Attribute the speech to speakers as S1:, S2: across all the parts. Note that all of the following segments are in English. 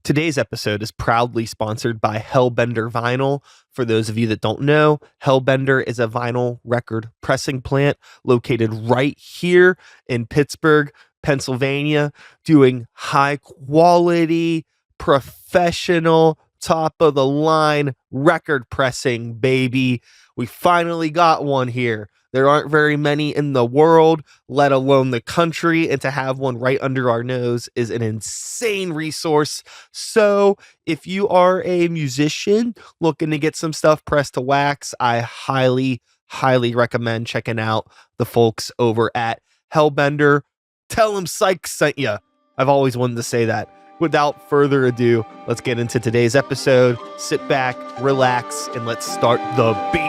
S1: Today's episode is proudly sponsored by Hellbender Vinyl. For those of you that don't know, Hellbender is a vinyl record pressing plant located right here in Pittsburgh, Pennsylvania, doing high quality, professional, top of the line record pressing, baby. We finally got one here. There aren't very many in the world, let alone the country, and to have one right under our nose is an insane resource. So if you are a musician looking to get some stuff pressed to wax, I highly, highly recommend checking out the folks over at Hellbender. Tell them Sykes sent you. I've always wanted to say that. Without further ado, let's get into today's episode. Sit back, relax, and let's start the beats.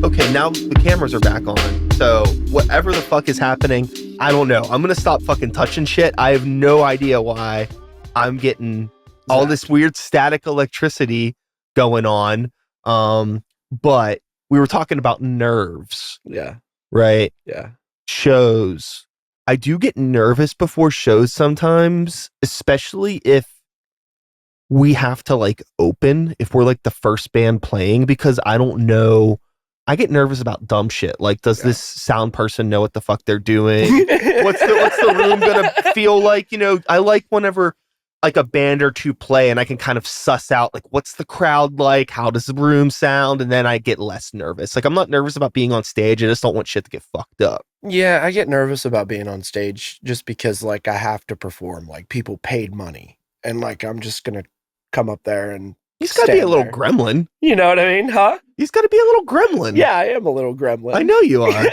S1: Okay, now the cameras are back on. So whatever the fuck is happening, I don't know. I'm going to stop fucking touching shit. I have no idea why I'm getting all this weird static electricity going on. But we were talking about nerves.
S2: Yeah.
S1: Right?
S2: Yeah.
S1: Shows. I do get nervous before shows sometimes, especially if we have to like open, if we're like the first band playing, because I don't know. I get nervous about dumb shit. Like, does this sound person know what the fuck they're doing? What's the room gonna feel like? You know, I like whenever like a band or two play and I can kind of suss out like what's the crowd like, how does the room sound, and then I get less nervous. Like, I'm not nervous about being on stage. I just don't want shit to get fucked up.
S2: Yeah, I get nervous about being on stage just because like I have to perform. Like, people paid money, and like I'm just gonna come up there and
S1: he's got to be a little gremlin.
S2: You know what I mean, huh?
S1: He's got to be a little gremlin.
S2: Yeah, I am a little gremlin.
S1: I know you are.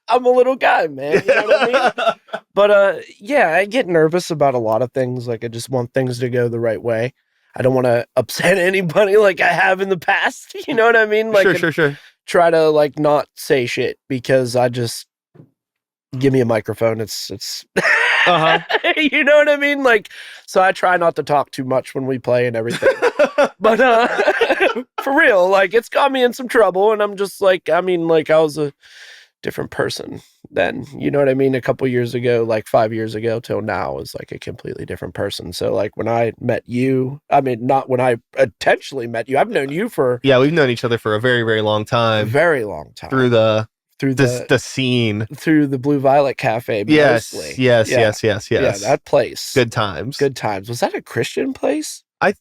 S2: I'm a little guy, man. You know what I mean? But yeah, I get nervous about a lot of things. Like, I just want things to go the right way. I don't want to upset anybody like I have in the past. You know what I mean? Like,
S1: sure.
S2: Try to like not say shit because I just give me a microphone. It's you know what I mean? Like, so I try not to talk too much when we play and everything. But for real, like, it's got me in some trouble, and I'm just like, I mean, like, I was a different person then, you know what I mean? A couple years ago, like 5 years ago till now, is like a completely different person. So like when I met you, I mean, not when I intentionally met you, I've known you for
S1: we've known each other for a very, very long time.
S2: Very long time.
S1: Through the scene.
S2: Through the Blue Violet Cafe, mostly.
S1: Yes.
S2: Yeah, that place.
S1: Good times.
S2: Was that a Christian place?
S1: I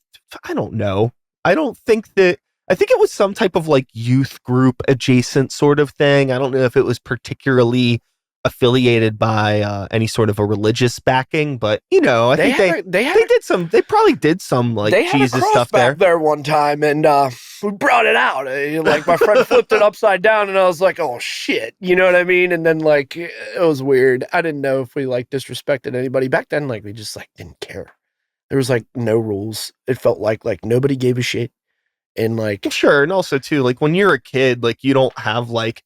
S1: don't know. I think it was some type of like youth group adjacent sort of thing. I don't know if it was particularly affiliated by any sort of a religious backing, but you know, I think they probably did some like Jesus stuff
S2: there one time, and we brought it out. Like, my friend flipped it upside down, and I was like, "Oh shit," you know what I mean? And then like it was weird. I didn't know if we like disrespected anybody back then. Like, we just like didn't care. There was like no rules. It felt like nobody gave a shit. And like,
S1: sure. And also too, like when you're a kid, like you don't have like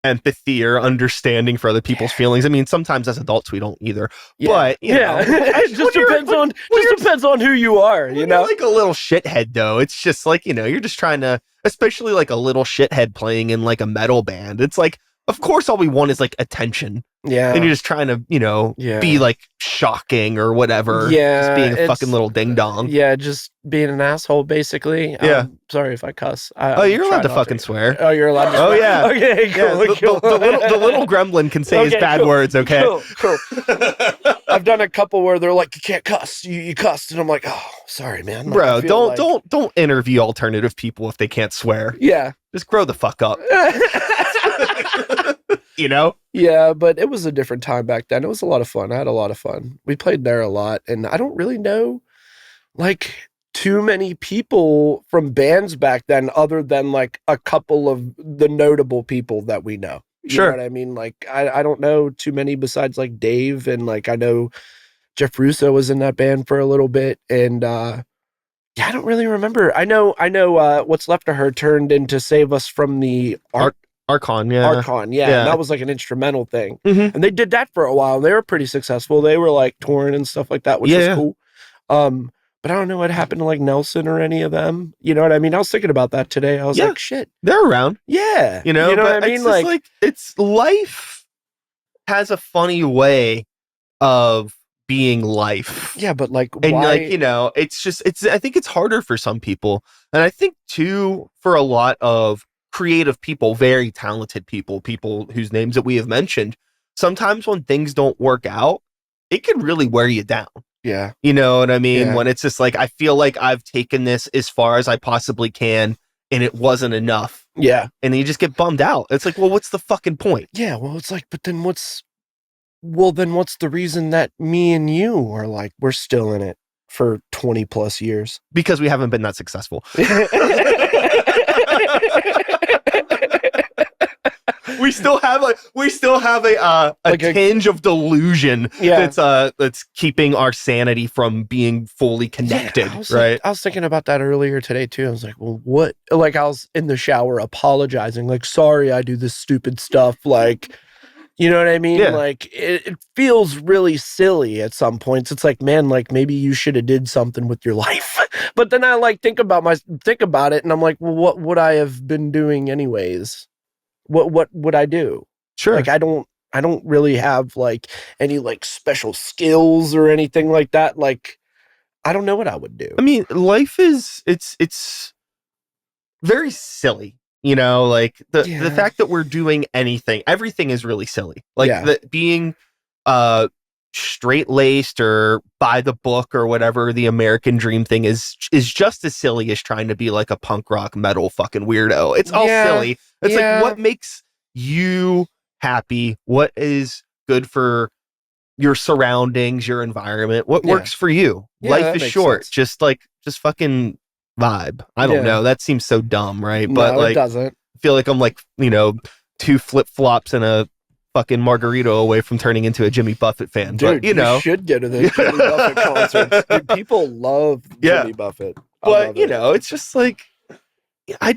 S1: empathy or understanding for other people's feelings. I mean, sometimes as adults we don't either.
S2: Yeah.
S1: But you know,
S2: it just depends on who you are. You know,
S1: like a little shithead though. It's just like, you know, you're just trying to, especially like a little shithead playing in like a metal band. It's like, of course, all we want is like attention.
S2: Yeah.
S1: And you're just trying to, you know, be like shocking or whatever.
S2: Yeah.
S1: Just being a fucking little ding dong.
S2: Yeah. Just being an asshole, basically.
S1: Yeah.
S2: Sorry if I cuss.
S1: You're allowed to fucking swear.
S2: Oh, you're allowed to swear?
S1: Oh, yeah.
S2: Okay, cool.
S1: Yeah, the little gremlin can say his bad words, okay?
S2: Cool. I've done a couple where they're like, you can't cuss. You cussed. And I'm like, oh, sorry, man. Like,
S1: bro, don't interview alternative people if they can't swear.
S2: Yeah.
S1: Just grow the fuck up. You know?
S2: Yeah, but it was a different time back then. It was a lot of fun. I had a lot of fun. We played there a lot, and I don't really know like too many people from bands back then other than like a couple of the notable people that we know. You know what I mean? Like, I don't know too many besides like Dave, and like I know Jeff Russo was in that band for a little bit, and I don't really remember. I know What's Left of Her turned into Save Us from the Art
S1: Archon, yeah.
S2: Archon, yeah. And that was like an instrumental thing.
S1: Mm-hmm.
S2: And they did that for a while. They were pretty successful. They were like touring and stuff like that, which was cool. But I don't know what happened to like Nelson or any of them. You know what I mean? I was thinking about that today. I was like, shit.
S1: They're around.
S2: Yeah.
S1: You know
S2: what I mean?
S1: It's like it's life has a funny way of being life.
S2: Yeah, but like
S1: and
S2: why?
S1: like, you know, it's I think it's harder for some people. And I think too, for a lot of creative people, very talented people whose names that we have mentioned, sometimes when things don't work out, it can really wear you down.
S2: Yeah.
S1: You know what I mean?
S2: Yeah.
S1: When it's just like, I feel like I've taken this as far as I possibly can and it wasn't enough.
S2: Yeah.
S1: And then you just get bummed out. It's like, well, what's the fucking point?
S2: Yeah. Well, it's like, but then what's the reason that me and you are like, we're still in it for 20 plus years?
S1: Because we haven't been that successful. We still have a like tinge of delusion that's keeping our sanity from being fully connected, right?
S2: I was thinking about that earlier today too. I was like, well, what? Like, I was in the shower apologizing, like, sorry, I do this stupid stuff, like, you know what I mean?
S1: Yeah.
S2: Like, it feels really silly at some points. It's like, man, like maybe you should have did something with your life. But then I like think about it, and I'm like, well, what would I have been doing anyways? What would I do?
S1: Sure.
S2: Like, I don't really have like any like special skills or anything like that. Like, I don't know what I would do.
S1: I mean, life is it's very silly, you know, like the fact that we're doing everything is really silly. Like being straight-laced or by the book or whatever the American dream thing is just as silly as trying to be like a punk rock metal fucking weirdo. It's all silly. It's like, what makes you happy? What is good for your surroundings, your environment? What works for you? Life is short. Sense. Just fucking vibe. I don't know. That seems so dumb, right?
S2: No,
S1: but like,
S2: it doesn't.
S1: I feel like I'm like, you know, 2 flip-flops and a fucking margarita away from turning into a Jimmy Buffett fan.
S2: Dude,
S1: but, you know,
S2: should go to the Jimmy Buffett concerts. Dude, people love Jimmy Buffett.
S1: But, you know, it's just like, I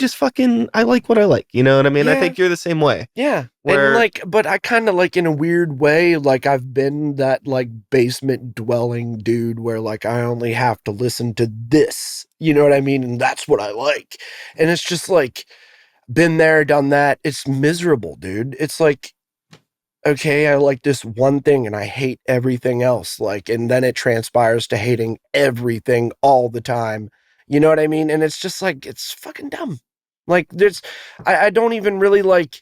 S1: like what I like. You know what I mean? I think you're the same way.
S2: Yeah. And like, but I kind of like, in a weird way, like I've been that like basement dwelling dude where like I only have to listen to this. You know what I mean? And that's what I like. And it's just like, been there, done that. It's miserable, dude. It's like, okay, I like this one thing and I hate everything else. Like, and then it transpires to hating everything all the time. You know what I mean? And it's just like, it's fucking dumb. Like, I don't even really like,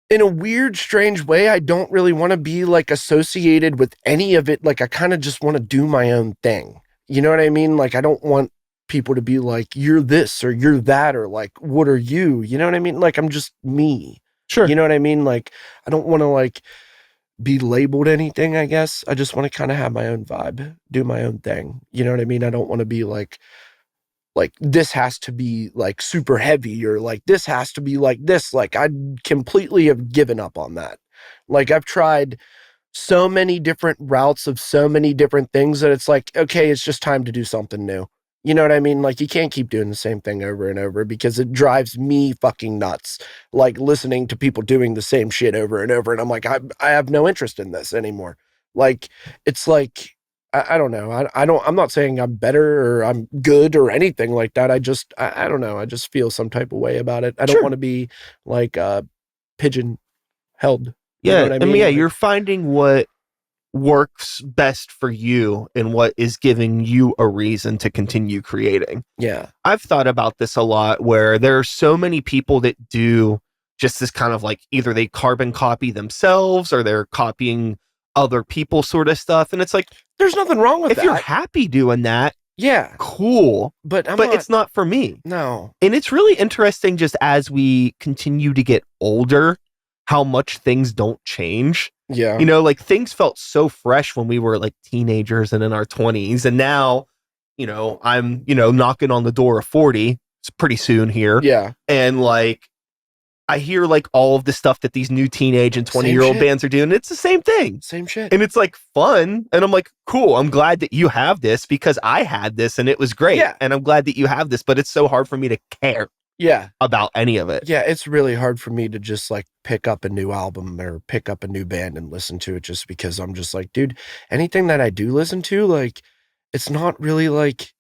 S2: in a weird, strange way, I don't really want to be like associated with any of it. Like, I kind of just want to do my own thing. You know what I mean? Like, I don't want people to be like, you're this or you're that, or like, what are you? You know what I mean? Like, I'm just me.
S1: Sure.
S2: You know what I mean? Like, I don't want to like be labeled anything, I guess. I just want to kind of have my own vibe, do my own thing. You know what I mean? I don't want to be like this has to be like super heavy, or like this has to be like this. Like, I completely have given up on that. Like, I've tried so many different routes of so many different things that it's like, okay, it's just time to do something new. You know what I mean? Like, you can't keep doing the same thing over and over, because it drives me fucking nuts. Like, listening to people doing the same shit over and over. And I'm like, I have no interest in this anymore. Like, it's like, I don't know. I'm not saying I'm better or I'm good or anything like that. I don't know. I just feel some type of way about it. I don't want to be like pigeon held. You know what I mean?
S1: Like, you're finding what works best for you and what is giving you a reason to continue creating.
S2: Yeah.
S1: I've thought about this a lot, where there are so many people that do just this kind of like, either they carbon copy themselves or they're copying other people sort of stuff. And it's like,
S2: there's nothing wrong with
S1: that. If you're happy doing that, cool. But it's not for me.
S2: No.
S1: And it's really interesting, just as we continue to get older, how much things don't change.
S2: Yeah.
S1: You know, like, things felt so fresh when we were like teenagers and in our 20s. And now, you know, I'm, you know, knocking on the door of 40. It's pretty soon here.
S2: Yeah.
S1: And like, I hear like all of the stuff that these new teenage and 20-year-old bands are doing. It's the same thing.
S2: Same shit.
S1: And it's like fun. And I'm like, cool. I'm glad that you have this, because I had this and it was great.
S2: Yeah.
S1: And I'm glad that you have this, but it's so hard for me to care.
S2: Yeah.
S1: about any of it.
S2: Yeah, it's really hard for me to just like pick up a new album or pick up a new band and listen to it, just because I'm just like, dude, anything that I do listen to, like, it's not really like,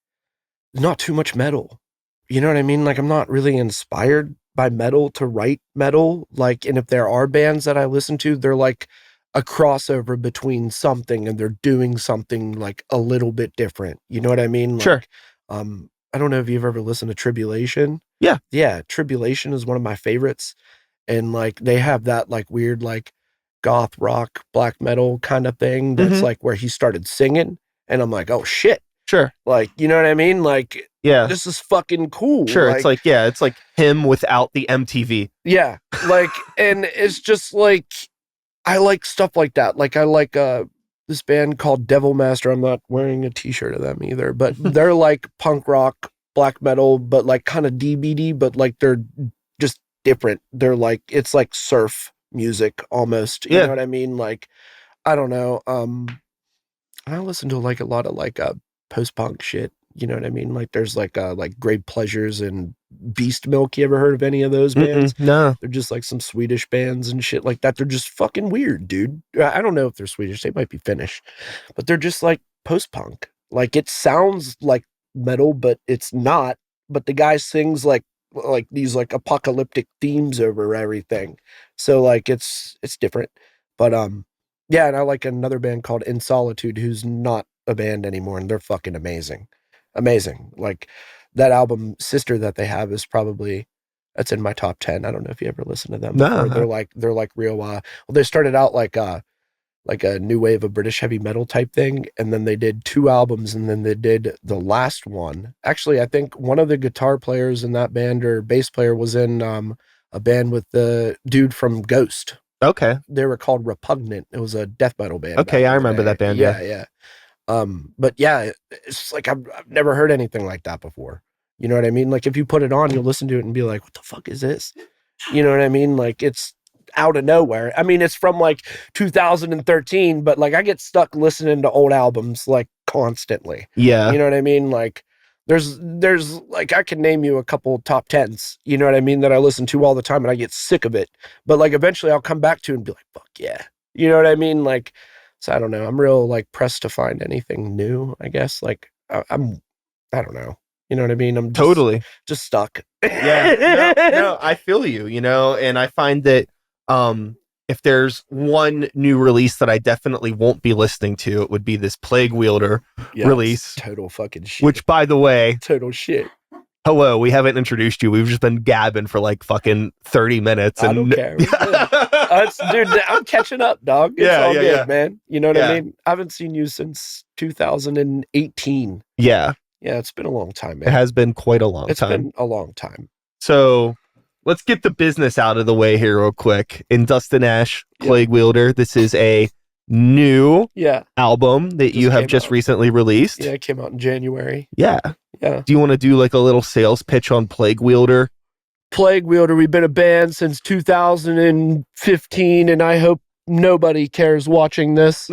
S2: not too much metal. You know what I mean? Like, I'm not really inspired by metal to write metal. Like, and if there are bands that I listen to, they're like a crossover between something, and they're doing something like a little bit different. You know what I mean? Like,
S1: Sure.
S2: I don't know if you've ever listened to Tribulation.
S1: Yeah.
S2: Yeah. Tribulation is one of my favorites. And like, they have that like weird, like goth rock, black metal kind of thing. That's like where he started singing. And I'm like, oh shit.
S1: Sure.
S2: Like, you know what I mean? Like,
S1: yeah,
S2: this is fucking cool.
S1: Sure. It's like, yeah, it's like him without the MTV.
S2: Yeah. Like, and it's just like, I like stuff like that. Like, I like, this band called Devil Master. I'm not wearing a t-shirt of them either, but they're like punk rock, black metal, but like kind of DBD, but like they're just different. They're like, it's like surf music almost. You know what I mean? Like, I don't know. I listen to like a lot of like post-punk shit. You know what I mean? Like, there's like Grave Pleasures and Beast Milk. You ever heard of any of those bands?
S1: No.
S2: They're just like some Swedish bands and shit like that. They're just fucking weird, dude. I don't know if they're Swedish. They might be Finnish, but they're just like post-punk. Like, it sounds like metal, but it's not. But the guy sings like these like apocalyptic themes over everything. So like, it's different. But yeah, and I like another band called In Solitude, who's not a band anymore, and they're fucking amazing. Amazing. Like, that album Sister that they have is probably, that's in my top 10. I don't know if you ever listened to them before. They're like real well, they started out like a new wave of British heavy metal type thing, and then they did 2 albums, and then they did the last one. Actually, I think one of the guitar players in that band, or bass player, was in a band with the dude from Ghost.
S1: Okay.
S2: They were called Repugnant. It was a death metal band.
S1: Okay, I remember that band.
S2: Yeah. But yeah, it's like, I've never heard anything like that before. You know what I mean? Like, if you put it on, you'll listen to it and be like, what the fuck is this? You know what I mean? Like, it's out of nowhere. I mean, it's from like 2013, but like, I get stuck listening to old albums like constantly.
S1: Yeah.
S2: You know what I mean? Like, there's like, I can name you a couple top 10s, you know what I mean, that I listen to all the time, and I get sick of it. But like, eventually I'll come back to it and be like, fuck yeah. You know what I mean? Like, so I don't know. I'm real like pressed to find anything new, I guess. Like, I don't know. You know what I mean? I'm just stuck.
S1: Yeah. No, I feel you, you know, and I find that if there's one new release that I definitely won't be listening to, it would be this Plaguewielder release.
S2: Total fucking shit.
S1: Which, by the way,
S2: total shit.
S1: Hello, we haven't introduced you. We've just been gabbing for like fucking 30 minutes. And
S2: I don't care. Dude, I'm catching up, dog. It's all good, man. You know what I mean? I haven't seen you since 2018.
S1: Yeah.
S2: Yeah, it's been a long time, man.
S1: It has been quite a long time.
S2: It's been a long time.
S1: So let's get the business out of the way here real quick. In Dustin Ash, Plaguewielder, this is a new album that you have just recently released.
S2: Yeah, it came out in January.
S1: Yeah. Do you want to do like a little sales pitch on Plaguewielder?
S2: Plaguewielder, we've been a band since 2015, and I hope nobody cares watching this.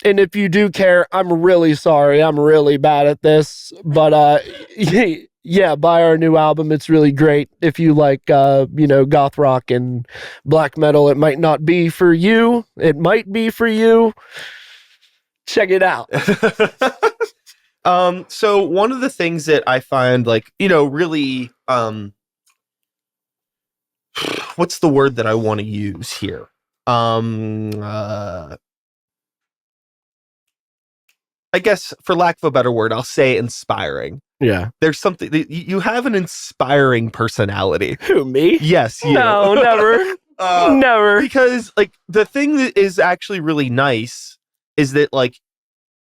S2: And if you do care, I'm really sorry. I'm really bad at this. But yeah, buy our new album. It's really great. If you like, goth rock and black metal, it might not be for you. It might be for you. Check it out.
S1: So one of the things that I find like, really, what's the word that I want to use here? I guess for lack of a better word, I'll say inspiring.
S2: Yeah.
S1: There's something you have an inspiring personality.
S2: Who, me?
S1: Yes. You.
S2: No, never. Never.
S1: Because like the thing that is actually really nice is that like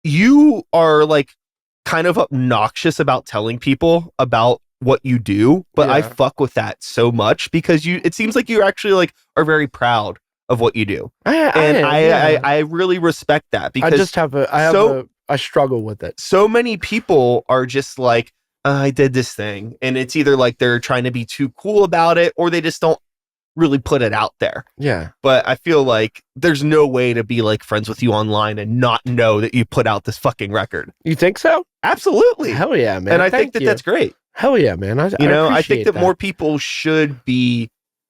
S1: you are like kind of obnoxious about telling people about what you do, but I fuck with that so much because it seems like you actually like are very proud of what you do. I really respect that because
S2: I struggle with it.
S1: So many people are just like, I did this thing, and it's either like they're trying to be too cool about it or they just don't really put it out there.
S2: Yeah.
S1: But I feel like there's no way to be like friends with you online and not know that you put out this fucking record.
S2: You think so?
S1: Absolutely.
S2: Hell yeah, man.
S1: And I think that's great.
S2: Hell yeah, man. I
S1: think that more people should be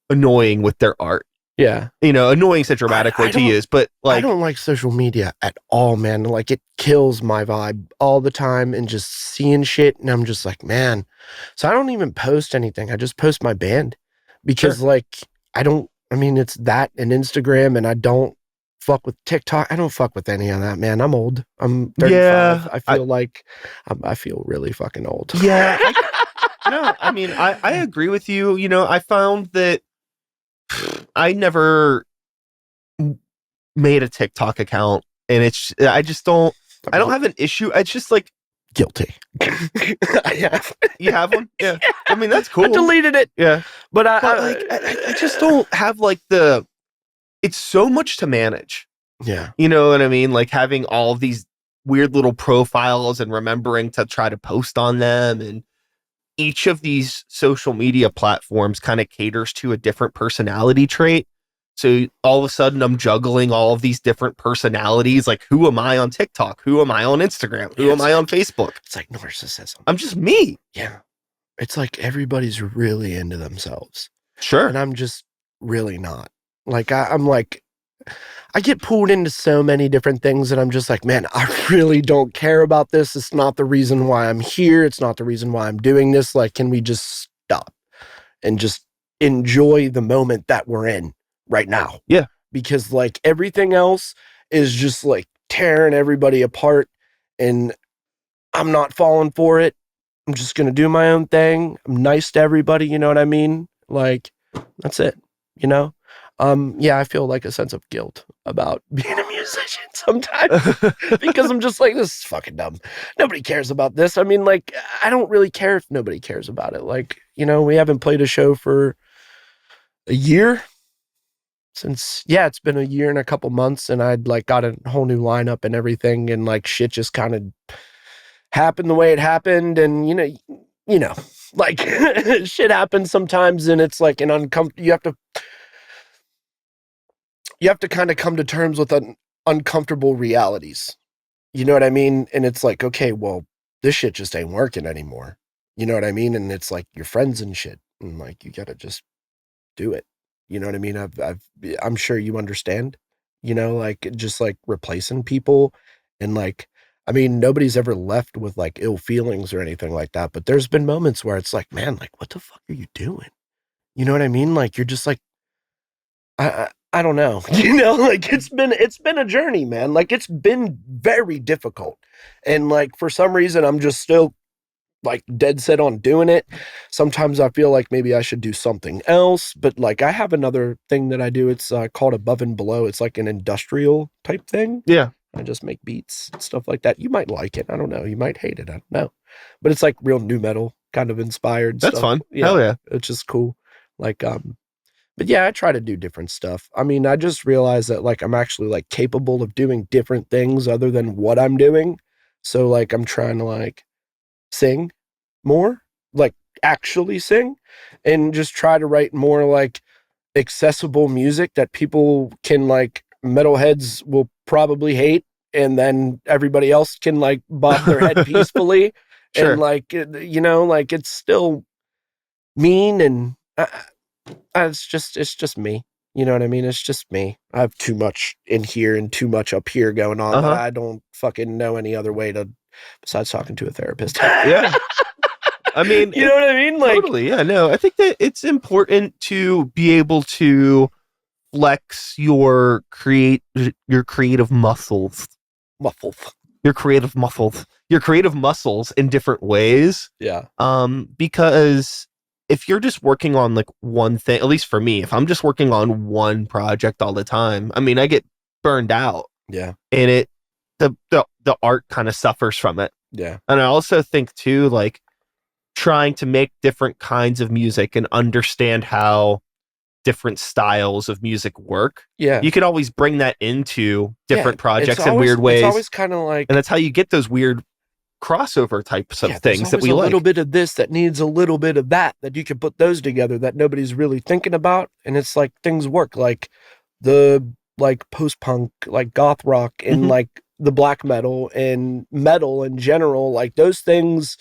S1: annoying with their art.
S2: Yeah.
S1: Annoying is a dramatic word to use, but like,
S2: I don't like social media at all, man. Like, it kills my vibe all the time, and just seeing shit, and I'm just like, man. So I don't even post anything. I just post my band because like, it's that and Instagram, and I don't fuck with TikTok. I don't fuck with any of that, man. I'm old. I'm 35. Yeah, I feel really fucking old.
S1: Yeah. I agree with you. I found that I never made a TikTok account, and I don't have an issue. It's just like,
S2: guilty. I have.
S1: You have one? Yeah. I mean, that's cool.
S2: I deleted it.
S1: Yeah.
S2: But
S1: I just don't have like it's so much to manage.
S2: Yeah.
S1: You know what I mean? Like having all of these weird little profiles and remembering to try to post on them, and each of these social media platforms kind of caters to a different personality trait. So all of a sudden I'm juggling all of these different personalities. Like, who am I on TikTok? Who am I on Instagram? Who am I on Facebook?
S2: It's like narcissism.
S1: I'm just me.
S2: Yeah. It's like everybody's really into themselves.
S1: Sure.
S2: And I'm just really not. Like, I'm like, I get pulled into so many different things, and I'm just like, man, I really don't care about this. It's not the reason why I'm here. It's not the reason why I'm doing this. Like, can we just stop and just enjoy the moment that we're in right now?
S1: Yeah.
S2: Because like everything else is just like tearing everybody apart, and I'm not falling for it. I'm just going to do my own thing. I'm nice to everybody. You know what I mean? Like, that's it, Yeah, I feel like a sense of guilt about being a musician sometimes because I'm just like, this is fucking dumb. Nobody cares about this. I mean, like, I don't really care if nobody cares about it. Like, we haven't played a show for a year it's been a year and a couple months, and I'd like got a whole new lineup and everything, and like shit just kind of happened the way it happened. And like shit happens sometimes, and it's like an uncomfortable, you have to kind of come to terms with uncomfortable realities. You know what I mean? And it's like, okay, well, this shit just ain't working anymore. You know what I mean? And it's like your friends and shit, and like, you gotta just do it. You know what I mean? I'm sure you understand, like just like replacing people, and like, I mean, nobody's ever left with like ill feelings or anything like that. But there's been moments where it's like, man, like, what the fuck are you doing? You know what I mean? Like, you're just like, I don't know, like it's been a journey, man. Like, it's been very difficult. And like, for some reason, I'm just still like dead set on doing it. Sometimes I feel like maybe I should do something else, but like, I have another thing that I do. It's called Above and Below. It's like an industrial type thing.
S1: Yeah.
S2: I just make beats and stuff like that. You might like it. I don't know. You might hate it. I don't know. But it's like real new metal kind of inspired
S1: That's
S2: stuff.
S1: fun. Yeah. Hell yeah.
S2: It's just cool. Like, but yeah, I try to do different stuff. I mean, I just realized that like, I'm actually like capable of doing different things other than what I'm doing. So like, I'm trying to like sing more, like actually sing, and just try to write more like accessible music that people can like, metalheads will probably hate, and then everybody else can like bob their head peacefully. Sure. And like, like it's still mean, and it's just me. You know what I mean? It's just me. I have too much in here and too much up here going on that I don't fucking know any other way to, besides talking to a therapist.
S1: Yeah. I mean,
S2: you know what I mean? Like,
S1: totally. Yeah, no, I think that it's important to be able to flex your creative muscles. Your creative muscles in different ways.
S2: Yeah.
S1: Because if you're just working on like one thing, at least for me, if I'm just working on one project all the time, I mean, I get burned out.
S2: Yeah.
S1: And the art kind of suffers from it.
S2: Yeah.
S1: And I also think too, like, trying to make different kinds of music and understand how different styles of music work.
S2: Yeah.
S1: You can always bring that into different projects in weird ways.
S2: It's always kind of like,
S1: and that's how you get those weird crossover types of things that we like.
S2: A little bit of this that needs a little bit of that you can put those together that nobody's really thinking about. And it's like, things work, like the like post-punk, like goth rock, and like the black metal and metal in general, like those things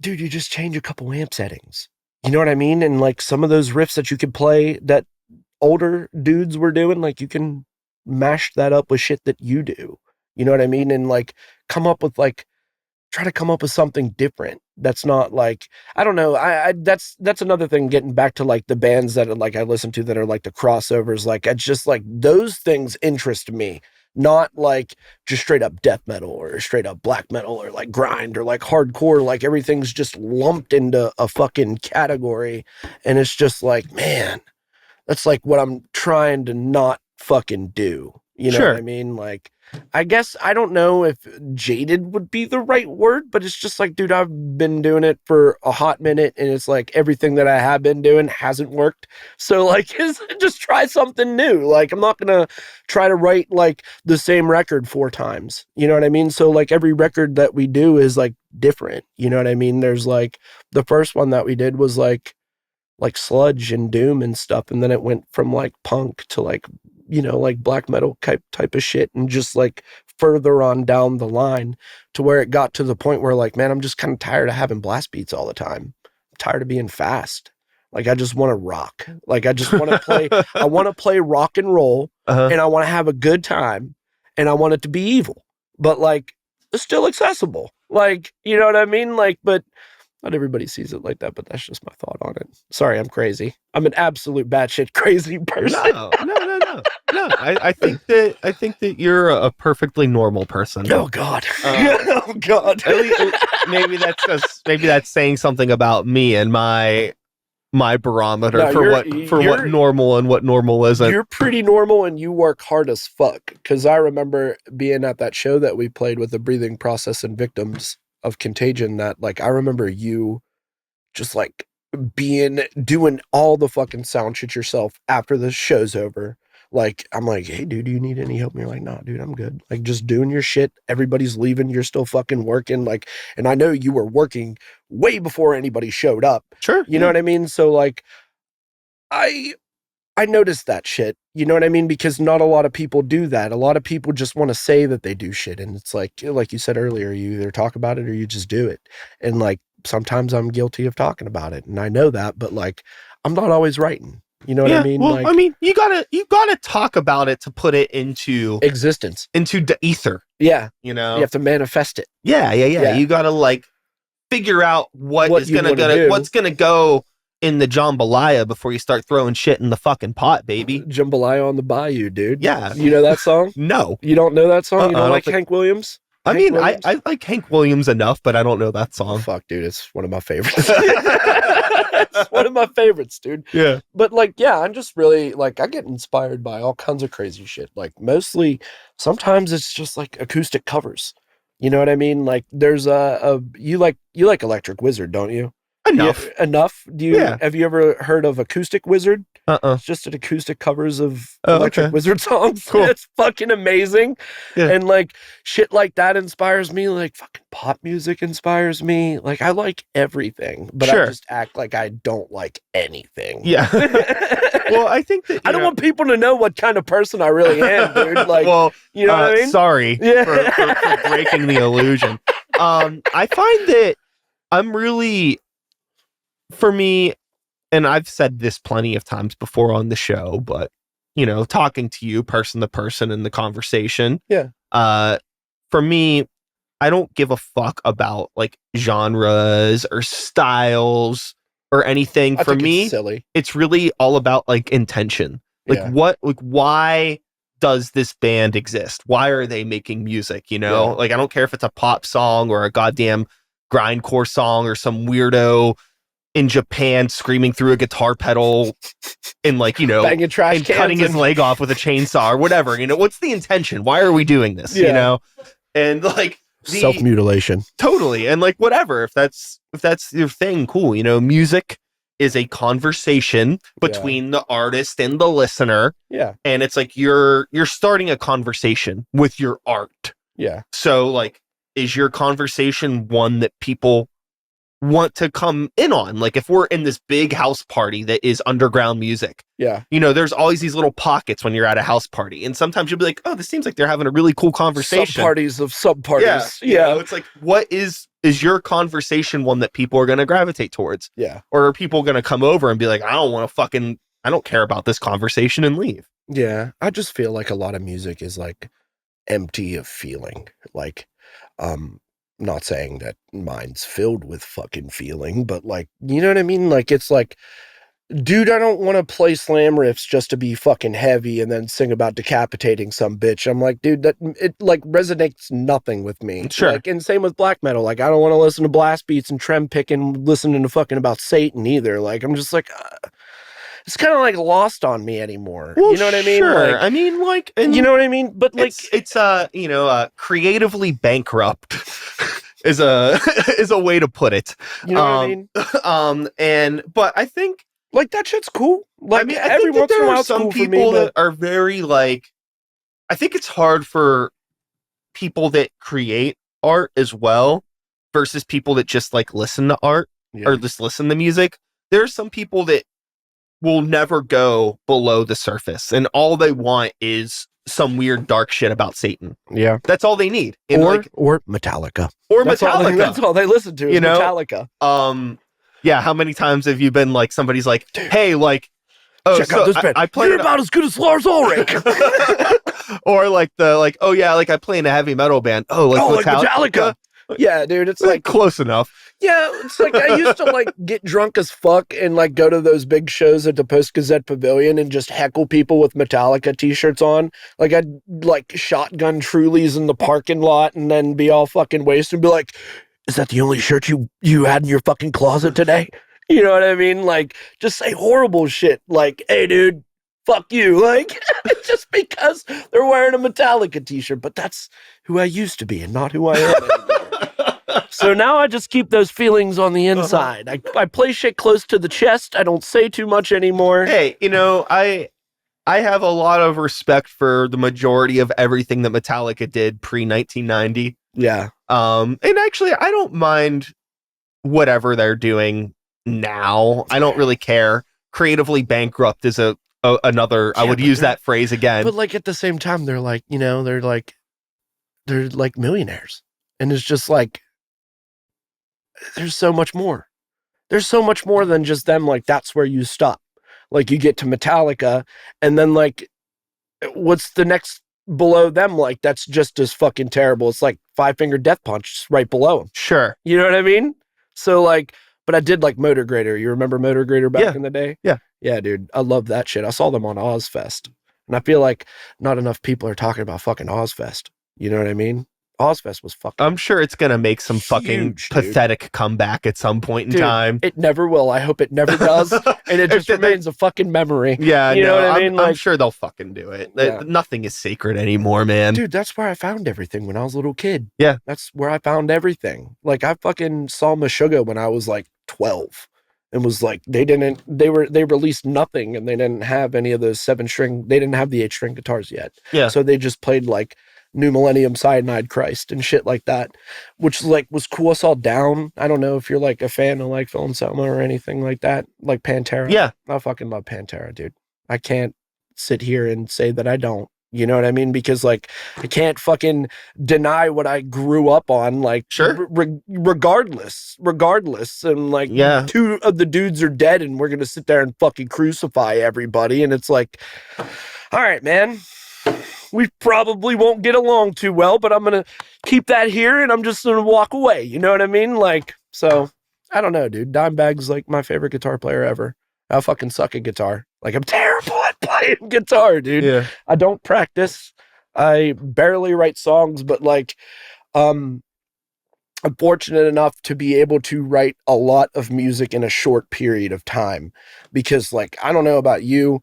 S2: dude, you just change a couple amp settings. You know what I mean? And like some of those riffs that you could play that older dudes were doing, like you can mash that up with shit that you do. You know what I mean? And like come up with like try to come up with something different. That's not like I don't know. I that's another thing. Getting back to like the bands that like I listen to that are like the crossovers. Like it's just like those things interest me. Not like just straight up death metal or straight up black metal or like grind or like hardcore. Like everything's just lumped into a fucking category, and it's just like man. That's like what I'm trying to not fucking do. You know what I mean? Like, I guess I don't know if jaded would be the right word, but it's just like, dude, I've been doing it for a hot minute and it's like everything that I have been doing hasn't worked. So like, just try something new. Like, I'm not going to try to write like the same record 4 times. You know what I mean? So like every record that we do is like different. You know what I mean? There's like the first one that we did was like sludge and doom and stuff, and then it went from like punk to like you know like black metal type of shit, and just like further on down the line to where it got to the point where like man I'm just kind of tired of having blast beats all the time. I'm tired of being fast. Like I just want to rock. Like I just want to play I want to play rock and roll and I want to have a good time and I want it to be evil, but like it's still accessible. Like you know what I mean? Like but not everybody sees it like that, but that's just my thought on it. Sorry, I'm crazy. I'm an absolute batshit crazy person.
S1: No. I think that you're a perfectly normal person.
S2: Oh God. Oh God.
S1: Maybe that's saying something about me and my barometer for what normal and what normal isn't.
S2: You're pretty normal and you work hard as fuck. Because I remember being at that show that we played with the Breathing Process and Victims of Contagion, that like I remember you just like doing all the fucking sound shit yourself after the show's over. Like I'm like, hey dude, do you need any help? And you're like, nah dude, I'm good. Like just doing your shit, everybody's leaving, you're still fucking working. Like, and I know you were working way before anybody showed up.
S1: Sure.
S2: You know what I mean? So like I noticed that shit, you know what I mean? Because not a lot of people do that. A lot of people just want to say that they do shit. And it's like you said earlier, you either talk about it or you just do it. And like, sometimes I'm guilty of talking about it. And I know that, but like, I'm not always writing. You know what I mean?
S1: Well,
S2: like,
S1: I mean, you gotta talk about it to put it into
S2: existence,
S1: into the ether.
S2: Yeah.
S1: You know,
S2: you have to manifest it.
S1: Yeah. You gotta like figure out what's gonna go in the jambalaya before you start throwing shit in the fucking pot, baby.
S2: Jambalaya on the bayou, dude.
S1: Yeah.
S2: You know that song?
S1: No.
S2: You don't know that song? You don't like Hank Williams?
S1: I like Hank Williams enough, but I don't know that song.
S2: Oh, fuck, dude. It's one of my favorites. It's one of my favorites, dude.
S1: Yeah.
S2: But like, yeah, I'm just really like, I get inspired by all kinds of crazy shit. Like mostly, sometimes it's just like acoustic covers. You know what I mean? Like there's you like Electric Wizard, don't you?
S1: Enough.
S2: Enough? Have you ever heard of Acoustic Wizard? It's just an acoustic covers of Electric Wizard songs. Cool. It's fucking amazing. Yeah. And like shit like that inspires me. Like fucking pop music inspires me. Like I like everything, but I just act like I don't like anything.
S1: Yeah. Well, I think that
S2: I don't want people to know what kind of person I really am, dude. Like, well, you know what I mean?
S1: Sorry for breaking the illusion. I find that I'm really, for me, and I've said this plenty of times before on the show, but you know, talking to you person to person in the conversation.
S2: Yeah.
S1: For me, I don't give a fuck about like genres or styles or anything. For me, it's really all about like intention. Like why does this band exist? Why are they making music? You know, like I don't care if it's a pop song or a goddamn grindcore song or some weirdo in Japan screaming through a guitar pedal and like, you know, and cutting his leg off with a chainsaw or whatever. You know, what's the intention? Why are we doing this? You know, and like
S2: self-mutilation.
S1: Totally. And like whatever, if that's your thing, cool. You know, music is a conversation between the artist and the listener.
S2: Yeah.
S1: And it's like you're starting a conversation with your art.
S2: Yeah.
S1: So like, is your conversation one that people want to come in on? Like if we're in this big house party that is underground music, you know, there's always these little pockets when you're at a house party, and sometimes you'll be like, oh, this seems like they're having a really cool conversation.
S2: Sub-parties of sub-parties.
S1: Yeah. You know, it's like, what is is your conversation one that people are going to gravitate towards?
S2: Yeah.
S1: Or are people going to come over and be like, I don't care about this conversation and leave?
S2: Yeah. I just feel like a lot of music is like empty of feeling. Like, not saying that mine's filled with fucking feeling, but like, you know what I mean? Like, it's like, dude, I don't want to play slam riffs just to be fucking heavy and then sing about decapitating some bitch. I'm like, dude, that it like resonates nothing with me.
S1: Sure.
S2: Like, and same with black metal. Like, I don't want to listen to blast beats and trem picking, listening to fucking about Satan either. Like, I'm just like, it's kind of like lost on me anymore.
S1: Well,
S2: you know what I mean?
S1: Sure.
S2: Like,
S1: I mean, like, and
S2: you know what I mean? But like,
S1: it's creatively bankrupt is a way to put it.
S2: You know what I mean?
S1: But I think
S2: like that shit's cool. Like,
S1: I mean,
S2: every
S1: think that
S2: once in a
S1: there
S2: while,
S1: are
S2: it's
S1: some
S2: cool for
S1: people
S2: me,
S1: that are very like. I think it's hard for people that create art as well versus people that just like listen to art or just listen to music. There are some people that will never go below the surface, and all they want is some weird dark shit about Satan.
S2: Yeah,
S1: that's all they need.
S2: And or Metallica,
S1: that's
S2: all they listen to. Is Metallica.
S1: Yeah. How many times have you been like, somebody's like, hey, like, oh,
S2: check out this band.
S1: I play
S2: You're about as good as Lars Ulrich.
S1: Or like oh yeah, like I play in a heavy metal band. Oh, like
S2: Metallica. Yeah, dude, it's like
S1: close enough.
S2: Yeah, it's like I used to like get drunk as fuck and like go to those big shows at the Post-Gazette Pavilion and just heckle people with Metallica t-shirts on. Like I'd like shotgun Trulies in the parking lot and then be all fucking wasted and be like, is that the only shirt you had in your fucking closet today? You know what I mean? Like, just say horrible shit like, hey dude, fuck you. Like, just because they're wearing a Metallica t-shirt. But that's who I used to be and not who I am anymore. So now I just keep those feelings on the inside. I play shit close to the chest. I don't say too much anymore.
S1: Hey, I have a lot of respect for the majority of everything that Metallica did pre-1990.
S2: Yeah.
S1: And actually, I don't mind whatever they're doing now. I don't really care. Creatively bankrupt is another. I would use that phrase again.
S2: But like at the same time, they're like, they're like millionaires, and it's just like there's so much more. There's so much more than just them. Like that's where you stop. Like you get to Metallica, and then like, what's the next below them? Like that's just as fucking terrible. It's like Five Finger Death Punch right below them.
S1: Sure.
S2: You know what I mean? So like, but I did like Motor Grader. You remember Motor Grader back in the day?
S1: Yeah.
S2: Yeah, dude. I love that shit. I saw them on Ozfest. And I feel like not enough people are talking about fucking Ozfest. You know what I mean? Ozfest was fucking
S1: I'm sure it's going to make some fucking
S2: huge,
S1: pathetic comeback at some point in time.
S2: It never will. I hope it never does. And it just remains a fucking memory.
S1: Yeah,
S2: you know what I mean?
S1: I'm sure they'll fucking do it.
S2: Yeah.
S1: Nothing is sacred anymore, man.
S2: Dude, that's where I found everything when I was a little kid.
S1: Yeah.
S2: That's where I found everything. Like I fucking saw Meshuggah when I was like 12. And was like, they released nothing and they didn't have any of those 7-string, they didn't have the 8-string guitars yet.
S1: Yeah.
S2: So they just played like New Millennium Cyanide Christ and shit like that, which like was cool. I saw Down. I don't know if you're like a fan of like Phil Anselmo or anything like that, like Pantera.
S1: Yeah.
S2: I fucking love Pantera, dude. I can't sit here and say that I don't. You know what I mean? Because like I can't fucking deny what I grew up on. Like,
S1: sure,
S2: regardless, and like,
S1: yeah,
S2: 2 of the dudes are dead, and we're gonna sit there and fucking crucify everybody. And it's like, all right, man, we probably won't get along too well, but I'm gonna keep that here, and I'm just gonna walk away. You know what I mean? Like, so I don't know, dude. Dimebag's like my favorite guitar player ever. I fucking suck at guitar. Like I'm terrible at playing guitar, dude.
S1: Yeah.
S2: I don't practice. I barely write songs, but like, I'm fortunate enough to be able to write a lot of music in a short period of time because like, I don't know about you,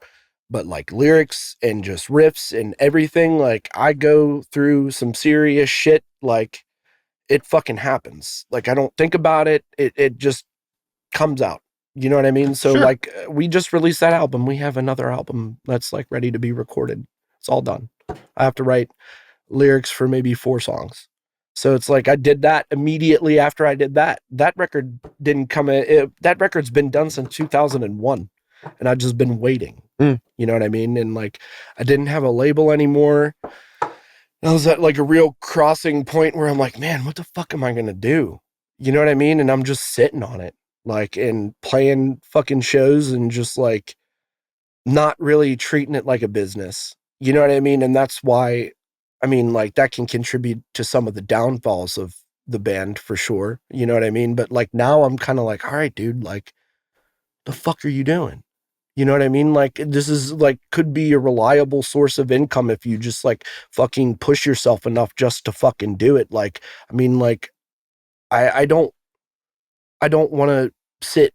S2: but like lyrics and just riffs and everything, like I go through some serious shit. Like it fucking happens. Like I don't think about it. It just comes out. You know what I mean? So
S1: sure.
S2: Like we just released that album. We have another album that's like ready to be recorded. It's all done. I have to write lyrics for maybe 4 songs. So it's like I did that immediately after I did that. That record didn't come in. That record's been done since 2001 and I've just been waiting. You know what I mean? And like I didn't have a label anymore. I was at like a real crossing point where I'm like, man, what the fuck am I going to do? You know what I mean? And I'm just sitting on it, like, and playing fucking shows and just like not really treating it like a business. You know what I mean? And that's why, I mean, like, that can contribute to some of the downfalls of the band for sure. You know what I mean? But like now I'm kind of like, all right, dude, like, the fuck are you doing? You know what I mean? Like, this is like, could be a reliable source of income if you just like fucking push yourself enough just to fucking do it. Like, I mean, like, I don't want to sit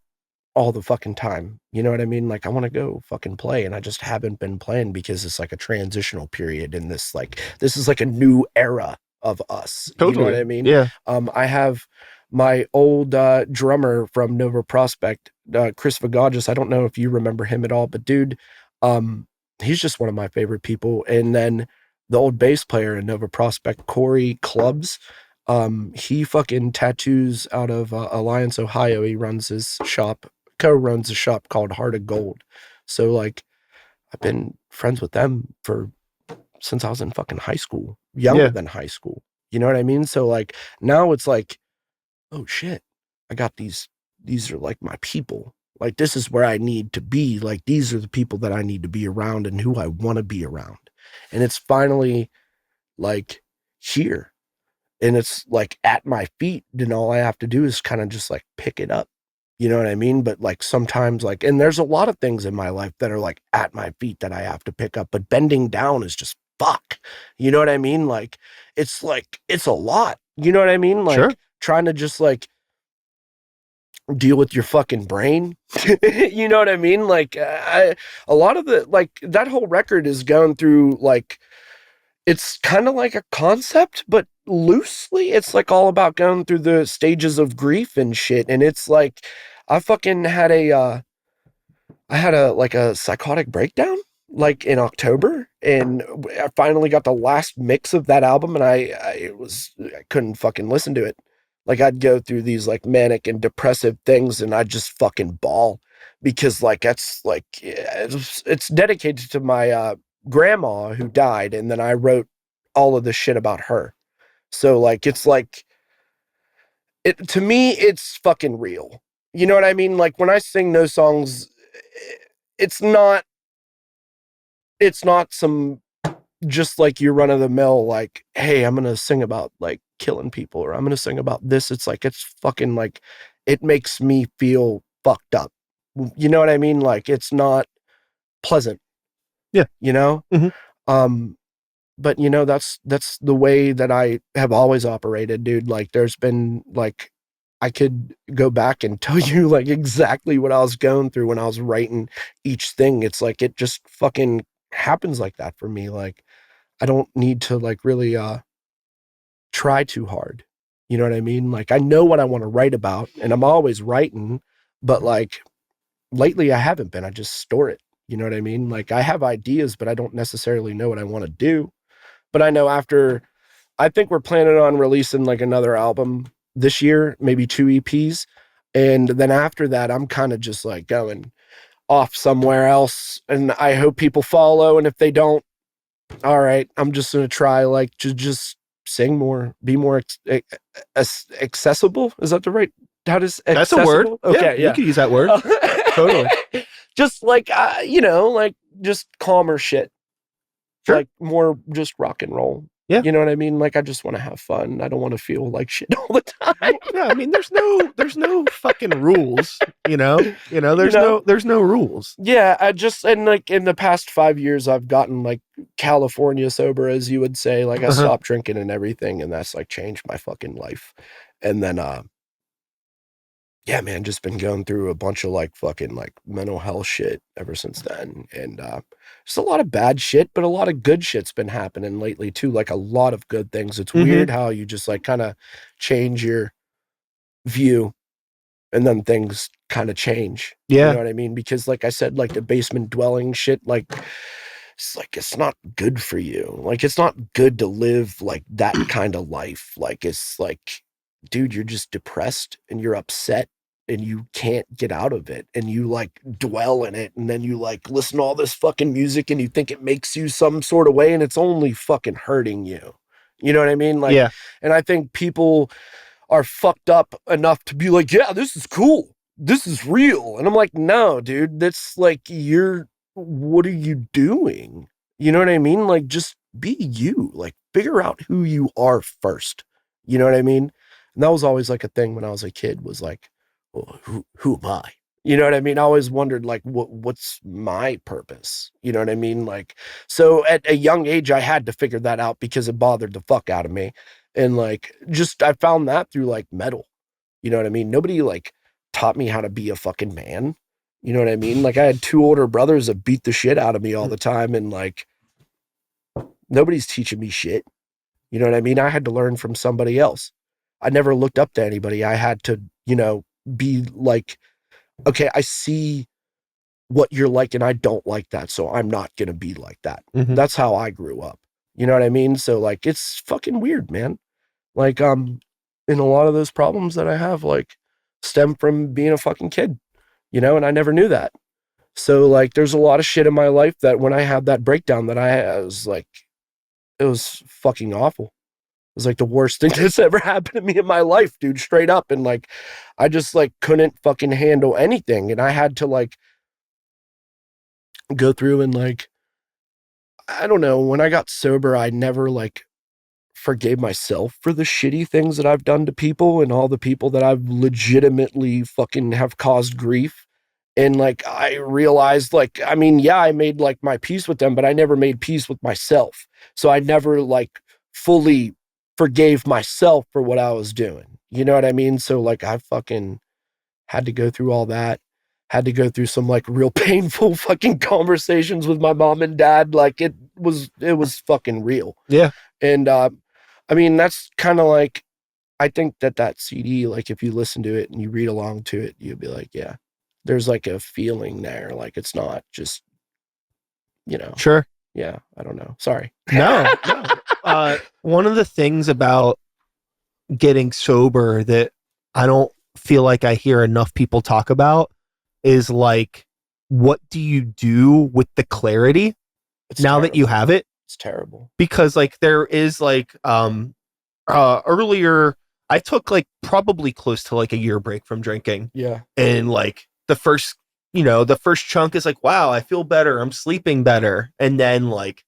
S2: all the fucking time. You know what I mean? Like, I want to go fucking play, and I just haven't been playing because it's like a transitional period in this, like, this is like a new era of us.
S1: Totally.
S2: You know what I mean?
S1: Yeah.
S2: I have my old drummer from Nova Prospect, Chris Vagagas. I don't know if you remember him at all, but dude, he's just one of my favorite people. And then the old bass player in Nova Prospect, Corey Clubs, he fucking tattoos out of Alliance, Ohio. He runs his shop, co-runs a shop called Heart of Gold. So like, I've been friends with them since I was in fucking high school, younger than high school. You know what I mean? So like now it's like, oh shit, I got these are like my people. Like, this is where I need to be. Like, these are the people that I need to be around and who I want to be around. And it's finally like here. And it's like at my feet, and all I have to do is kind of just like pick it up. You know what I mean? But like sometimes like, and there's a lot of things in my life that are like at my feet that I have to pick up, but bending down is just fuck. You know what I mean? Like, it's a lot. You know what I mean? Like, trying to just like deal with your fucking brain. You know what I mean? Like, a lot of the, like, that whole record is going through like, it's kind of like a concept, but loosely, it's like all about going through the stages of grief and shit. And it's like, I fucking had like a psychotic breakdown like in October, and I finally got the last mix of that album, and I couldn't fucking listen to it. Like, I'd go through these like manic and depressive things, and I'd just fucking bawl because like that's like it's dedicated to my grandma who died, and then I wrote all of the shit about her. So like it's like it to me, it's fucking real. You know what I mean? Like when I sing those songs, it's not some just like your run of the mill, like, hey, I'm gonna sing about like killing people, or I'm gonna sing about this. It's like, it's fucking like, it makes me feel fucked up. You know what I mean? Like, it's not pleasant.
S1: Yeah.
S2: You know?
S1: Mm-hmm.
S2: But you know, that's the way that I have always operated, dude. Like, there's been like, I could go back and tell you like exactly what I was going through when I was writing each thing. It's like, it just fucking happens like that for me. Like, I don't need to like really try too hard. You know what I mean? Like, I know what I want to write about, and I'm always writing, but like lately I haven't been. I just store it. You know what I mean? Like, I have ideas, but I don't necessarily know what I want to do. But I know I think we're planning on releasing like another album this year, maybe 2 EPs. And then after that, I'm kind of just like going off somewhere else. And I hope people follow. And if they don't, all right, I'm just going to try like to just sing more, be more accessible. Is that the right? How does
S1: that's a word?
S2: Okay, yeah.
S1: You can use that word. Totally.
S2: Just like, you know, like just calmer shit. Sure. Like more just rock and roll.
S1: Yeah.
S2: You know what I mean? Like, I just want to have fun. I don't want to feel like shit all the time.
S1: Yeah, I mean, there's no fucking rules, there's no rules.
S2: Yeah, and like in the past 5 years, I've gotten like California sober, as you would say. Like, I stopped drinking and everything, and that's like changed my fucking life. And then, yeah, man, just been going through a bunch of like fucking like mental health shit ever since then. And just a lot of bad shit, but a lot of good shit's been happening lately too. Like a lot of good things. It's weird how you just like kind of change your view and then things kind of change.
S1: Yeah.
S2: You know what I mean? Because like I said, like the basement dwelling shit, like it's like, it's not good for you. Like, it's not good to live like that kind of life. Like, it's like, dude, you're just depressed and you're upset and you can't get out of it, and you like dwell in it, and then you like listen to all this fucking music and you think it makes you some sort of way, and it's only fucking hurting you. You know what I mean? Like,
S1: yeah.
S2: And I think people are fucked up enough to be like, yeah, this is cool. This is real. And I'm like, no, dude, that's like, what are you doing? You know what I mean? Like, just be you, like figure out who you are first. You know what I mean? And that was always like a thing when I was a kid, was like, well, who am I? You know what I mean? I always wondered, like, what's my purpose? You know what I mean? Like, so at a young age, I had to figure that out because it bothered the fuck out of me. And like, just, I found that through like metal. You know what I mean? Nobody like taught me how to be a fucking man. You know what I mean? Like, I had 2 older brothers that beat the shit out of me all the time. And like, nobody's teaching me shit. You know what I mean? I had to learn from somebody else. I never looked up to anybody. I had to, you know, be like, okay, I see what you're like and I don't like that, so I'm not going to be like that. Mm-hmm. That's how I grew up. You know what I mean? So like, it's fucking weird, man. Like, in a lot of those problems that I have, like, stem from being a fucking kid, you know, and I never knew that. So like, there's a lot of shit in my life that when I had that breakdown that I was like, it was fucking awful. It was like the worst thing that's ever happened to me in my life, dude, straight up. And like, I just like couldn't fucking handle anything. And I had to like go through and like, I don't know, when I got sober, I never like forgave myself for the shitty things that I've done to people and all the people that I've legitimately fucking have caused grief. And like, I realized like, I mean, yeah, I made like my peace with them, but I never made peace with myself. So I never like fully forgave myself for what I was doing. You know what I mean? So like, I fucking had to go through all that, had to go through some like real painful fucking conversations with my mom and dad. Like it was fucking real.
S1: Yeah.
S2: And, I mean, that's kind of like, I think that CD, like if you listen to it and you read along to it, you'll be like, yeah, there's like a feeling there. Like it's not just, you know.
S1: Sure.
S2: Yeah. I don't know. Sorry.
S1: No. One of the things about getting sober that I don't feel like I hear enough people talk about is like, what do you do with the clarity that you have it?
S2: It's terrible.
S1: Because like there is like earlier I took like probably close to like a year break from drinking.
S2: Yeah.
S1: And like the first chunk is like, wow, I feel better. I'm sleeping better. And then like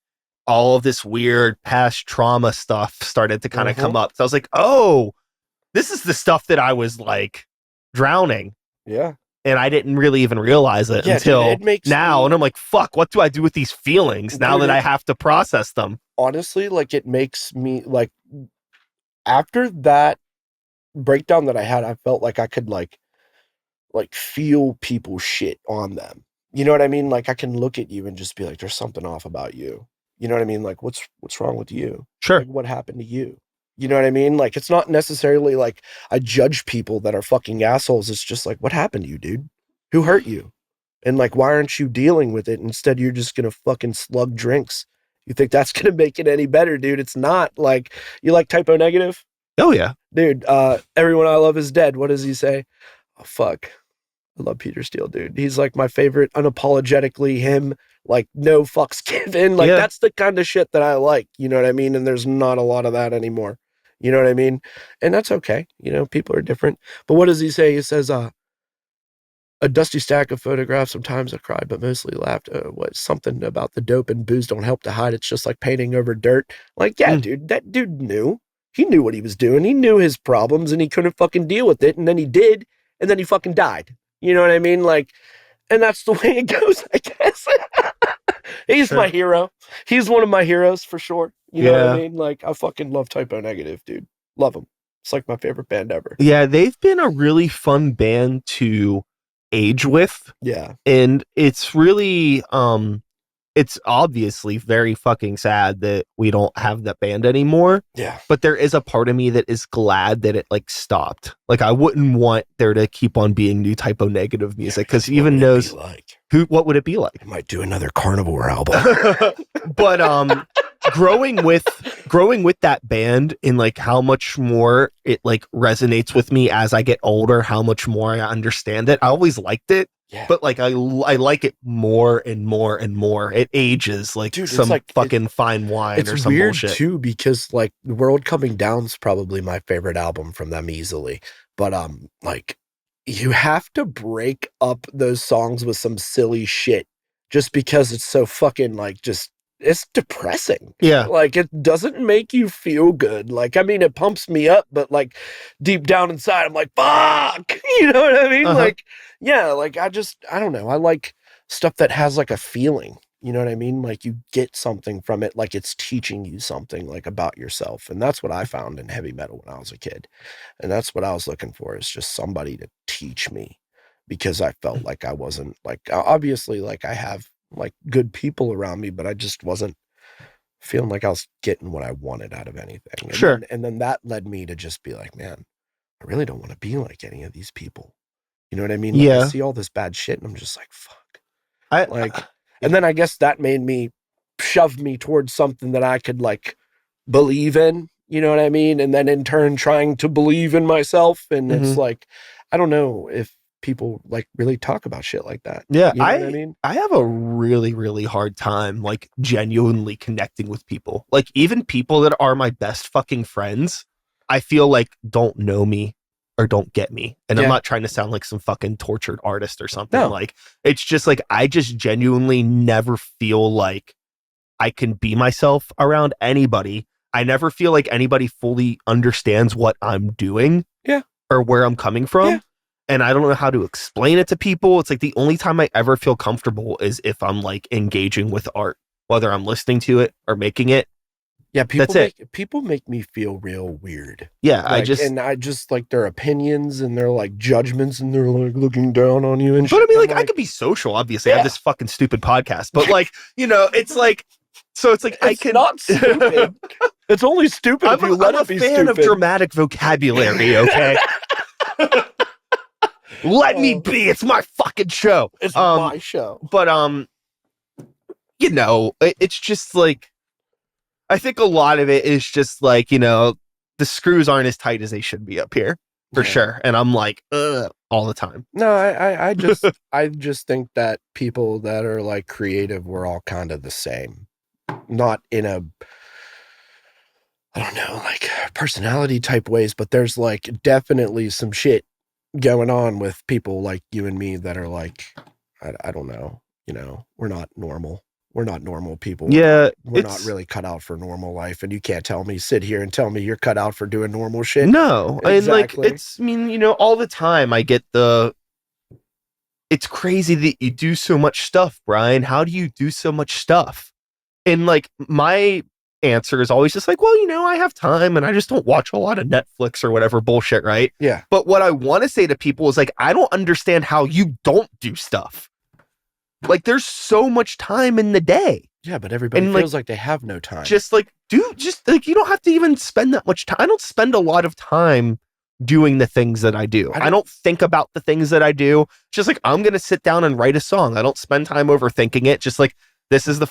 S1: all of this weird past trauma stuff started to kind of come up. So I was like, oh, this is the stuff that I was like drowning.
S2: Yeah.
S1: And I didn't really even realize it until now. And I'm like, fuck, what do I do with these feelings now that I have to process them?
S2: Honestly, like it makes me like, after that breakdown that I had, I felt like I could like feel people's shit on them. You know what I mean? Like I can look at you and just be like, there's something off about you. You know what I mean? Like what's wrong with you?
S1: Sure.
S2: Like, what happened to you? You know what I mean? Like, it's not necessarily like I judge people that are fucking assholes. It's just like, what happened to you, dude? Who hurt you? And like, why aren't you dealing with it? Instead, you're just going to fucking slug drinks. You think that's going to make it any better, dude? It's not. Like, you like Typo Negative?
S1: Oh, yeah.
S2: Dude, everyone I love is dead. What does he say? Oh, fuck. I love Peter Steele, dude. He's like my favorite, unapologetically him. Like no fucks given. Like that's the kind of shit that I like. You know what I mean? And there's not a lot of that anymore. You know what I mean? And that's okay. You know, people are different. But what does he say? He says, a dusty stack of photographs. Sometimes I cried, but mostly laughed. What something about the dope and booze don't help to hide. It's just like painting over dirt. Like, yeah, dude, that dude knew. He knew what he was doing. He knew his problems and he couldn't fucking deal with it. And then he did. And then he fucking died. You know what I mean? Like, and that's the way it goes, I guess. He's my hero. He's one of my heroes for sure. You know what I mean? Like, I fucking love Typo Negative, dude. Love them. It's like my favorite band ever.
S1: Yeah, they've been a really fun band to age with.
S2: Yeah.
S1: And it's really, it's obviously very fucking sad that we don't have that band anymore.
S2: Yeah.
S1: But there is a part of me that is glad that it like stopped. Like I wouldn't want there to keep on being new Typo Negative music because even knows what would it be like?
S2: I might do another Carnivore album.
S1: But growing with that band and like how much more it like resonates with me as I get older, how much more I understand it. I always liked it, but like I like it more and more and more. It ages like some like, fucking fine wine or some bullshit.
S2: It's weird too because like The World Coming Down's probably my favorite album from them easily, but like you have to break up those songs with some silly shit just because it's so fucking like just. It's depressing.
S1: Yeah.
S2: Like, it doesn't make you feel good. Like, I mean, it pumps me up, but like deep down inside, I'm like, fuck. You know what I mean? Like, yeah, like I don't know. I like stuff that has like a feeling. You know what I mean? Like you get something from it, like it's teaching you something like about yourself. And that's what I found in heavy metal when I was a kid. And that's what I was looking for, is just somebody to teach me, because I felt like I wasn't like, obviously like I have like good people around me, but I just wasn't feeling like I was getting what I wanted out of anything. And then that led me to just be like, man, I really don't want to be like any of these people. You know what I mean? Like, I see all this bad shit and I'm just like, fuck. And then I guess that made me shove me towards something that I could like believe in, you know what I mean? And then in turn trying to believe in myself. And it's like, I don't know if people like really talk about shit like that.
S1: Yeah,
S2: you know what I mean?
S1: I have a really, really hard time like genuinely connecting with people. Like even people that are my best fucking friends, I feel like don't know me or don't get me. And I'm not trying to sound like some fucking tortured artist or something. No. Like it's just like I just genuinely never feel like I can be myself around anybody. I never feel like anybody fully understands what I'm doing.
S2: Yeah.
S1: Or where I'm coming from. Yeah. And I don't know how to explain it to people. It's like the only time I ever feel comfortable is if I'm like engaging with art, whether I'm listening to it or making it.
S2: Yeah, people make me feel real weird.
S1: Yeah,
S2: like, I just like their opinions and their like judgments, and they're like looking down on you and shit.
S1: But I mean, like I could be social, obviously. I have this fucking stupid podcast, but like, you know, it's like, so it's like
S2: it's not stupid. It's only stupid if you let it be stupid.
S1: I'm a fan of dramatic vocabulary. Okay. Let me be. It's my fucking show.
S2: It's my show.
S1: But you know, it's just like I think a lot of it is just like, you know, the screws aren't as tight as they should be up here for sure. And I'm like, all the time.
S2: No, I just think that people that are like creative, we're all kind of the same. Not in a, I don't know, like personality type ways, but there's like definitely some shit going on with people like you and me that are like, I don't know, you know, we're not normal. We're not normal people.
S1: Yeah.
S2: We're not really cut out for normal life. And you can't sit here and tell me you're cut out for doing normal shit.
S1: No. Exactly. And like, I mean, you know, all the time I get it's crazy that you do so much stuff, Brian. How do you do so much stuff? And like my answer is always just like, well, you know, I have time and I just don't watch a lot of Netflix or whatever bullshit, right?
S2: Yeah.
S1: But what I want to say to people is like, I don't understand how you don't do stuff. Like there's so much time in the day.
S2: Yeah, but everybody feels like they have no time.
S1: Just like, dude, just like you don't have to even spend that much time. I don't spend a lot of time doing the things that I do. I don't think about the things that I do. Just like I'm gonna sit down and write a song. I don't spend time overthinking it. Just like this is the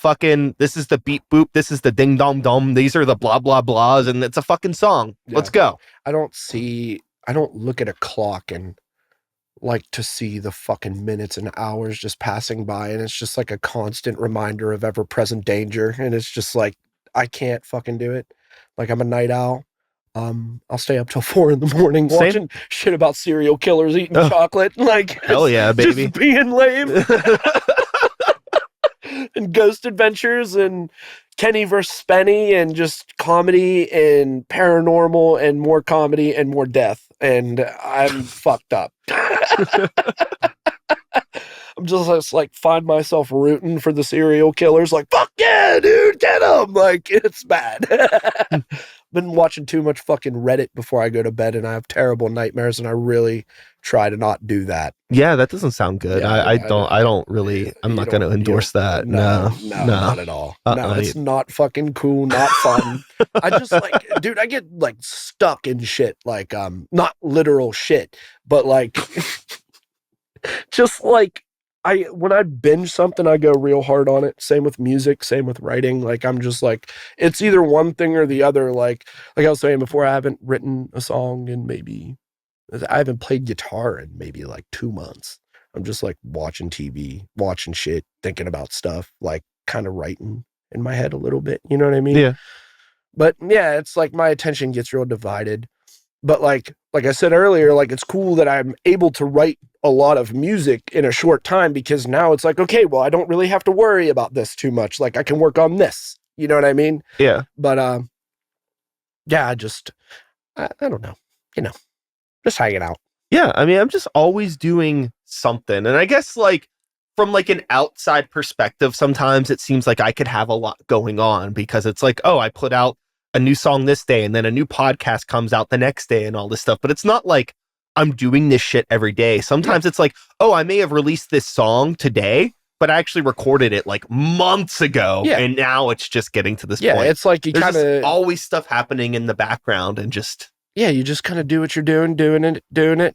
S1: beep boop, this is the ding dong dom, these are the blah blah blahs, and it's a fucking song. Yeah. Let's go.
S2: I don't look at a clock and like to see the fucking minutes and hours just passing by, and it's just like a constant reminder of ever-present danger, and it's just like I can't fucking do it. Like I'm a night owl. I'll stay up till 4 a.m. watching shit about serial killers eating chocolate, like
S1: hell yeah, baby,
S2: just being lame. And Ghost Adventures and Kenny versus Spenny and just comedy and paranormal and more comedy and more death. And I'm fucked up. I'm just like find myself rooting for the serial killers. Like, fuck yeah, dude, get them. Like, it's bad. Been watching too much fucking Reddit before I go to bed, and I have terrible nightmares, and I really try to not do that.
S1: Yeah, that doesn't sound good. Yeah, I'm not going to endorse that. No,
S2: not at all. No, it's not fucking cool, not fun. I just like, dude, I get like stuck in shit, like, not literal shit, but like, just like when I binge something, I go real hard on it. Same with music, same with writing. Like I'm just like, it's either one thing or the other. Like I was saying before, I haven't written a song in I haven't played guitar in maybe like 2 months. I'm just like watching TV, watching shit, thinking about stuff, like kind of writing in my head a little bit. You know what I mean?
S1: Yeah.
S2: But yeah, it's like my attention gets real divided. But like I said earlier, like it's cool that I'm able to write a lot of music in a short time, because now it's like, okay, well, I don't really have to worry about this too much. Like I can work on this. You know what I mean?
S1: Yeah.
S2: But yeah, I don't know. You know, just hanging out.
S1: Yeah, I mean, I'm just always doing something. And I guess like from like an outside perspective, sometimes it seems like I could have a lot going on, because it's like, oh, I put out a new song this day and then a new podcast comes out the next day and all this stuff. But it's not like I'm doing this shit every day. Sometimes it's like, oh, I may have released this song today, but I actually recorded it like months ago. Yeah. And now it's just getting to this point.
S2: Yeah, it's like you kind of
S1: always stuff happening in the background and just...
S2: Yeah, you just kind of do what you're doing it.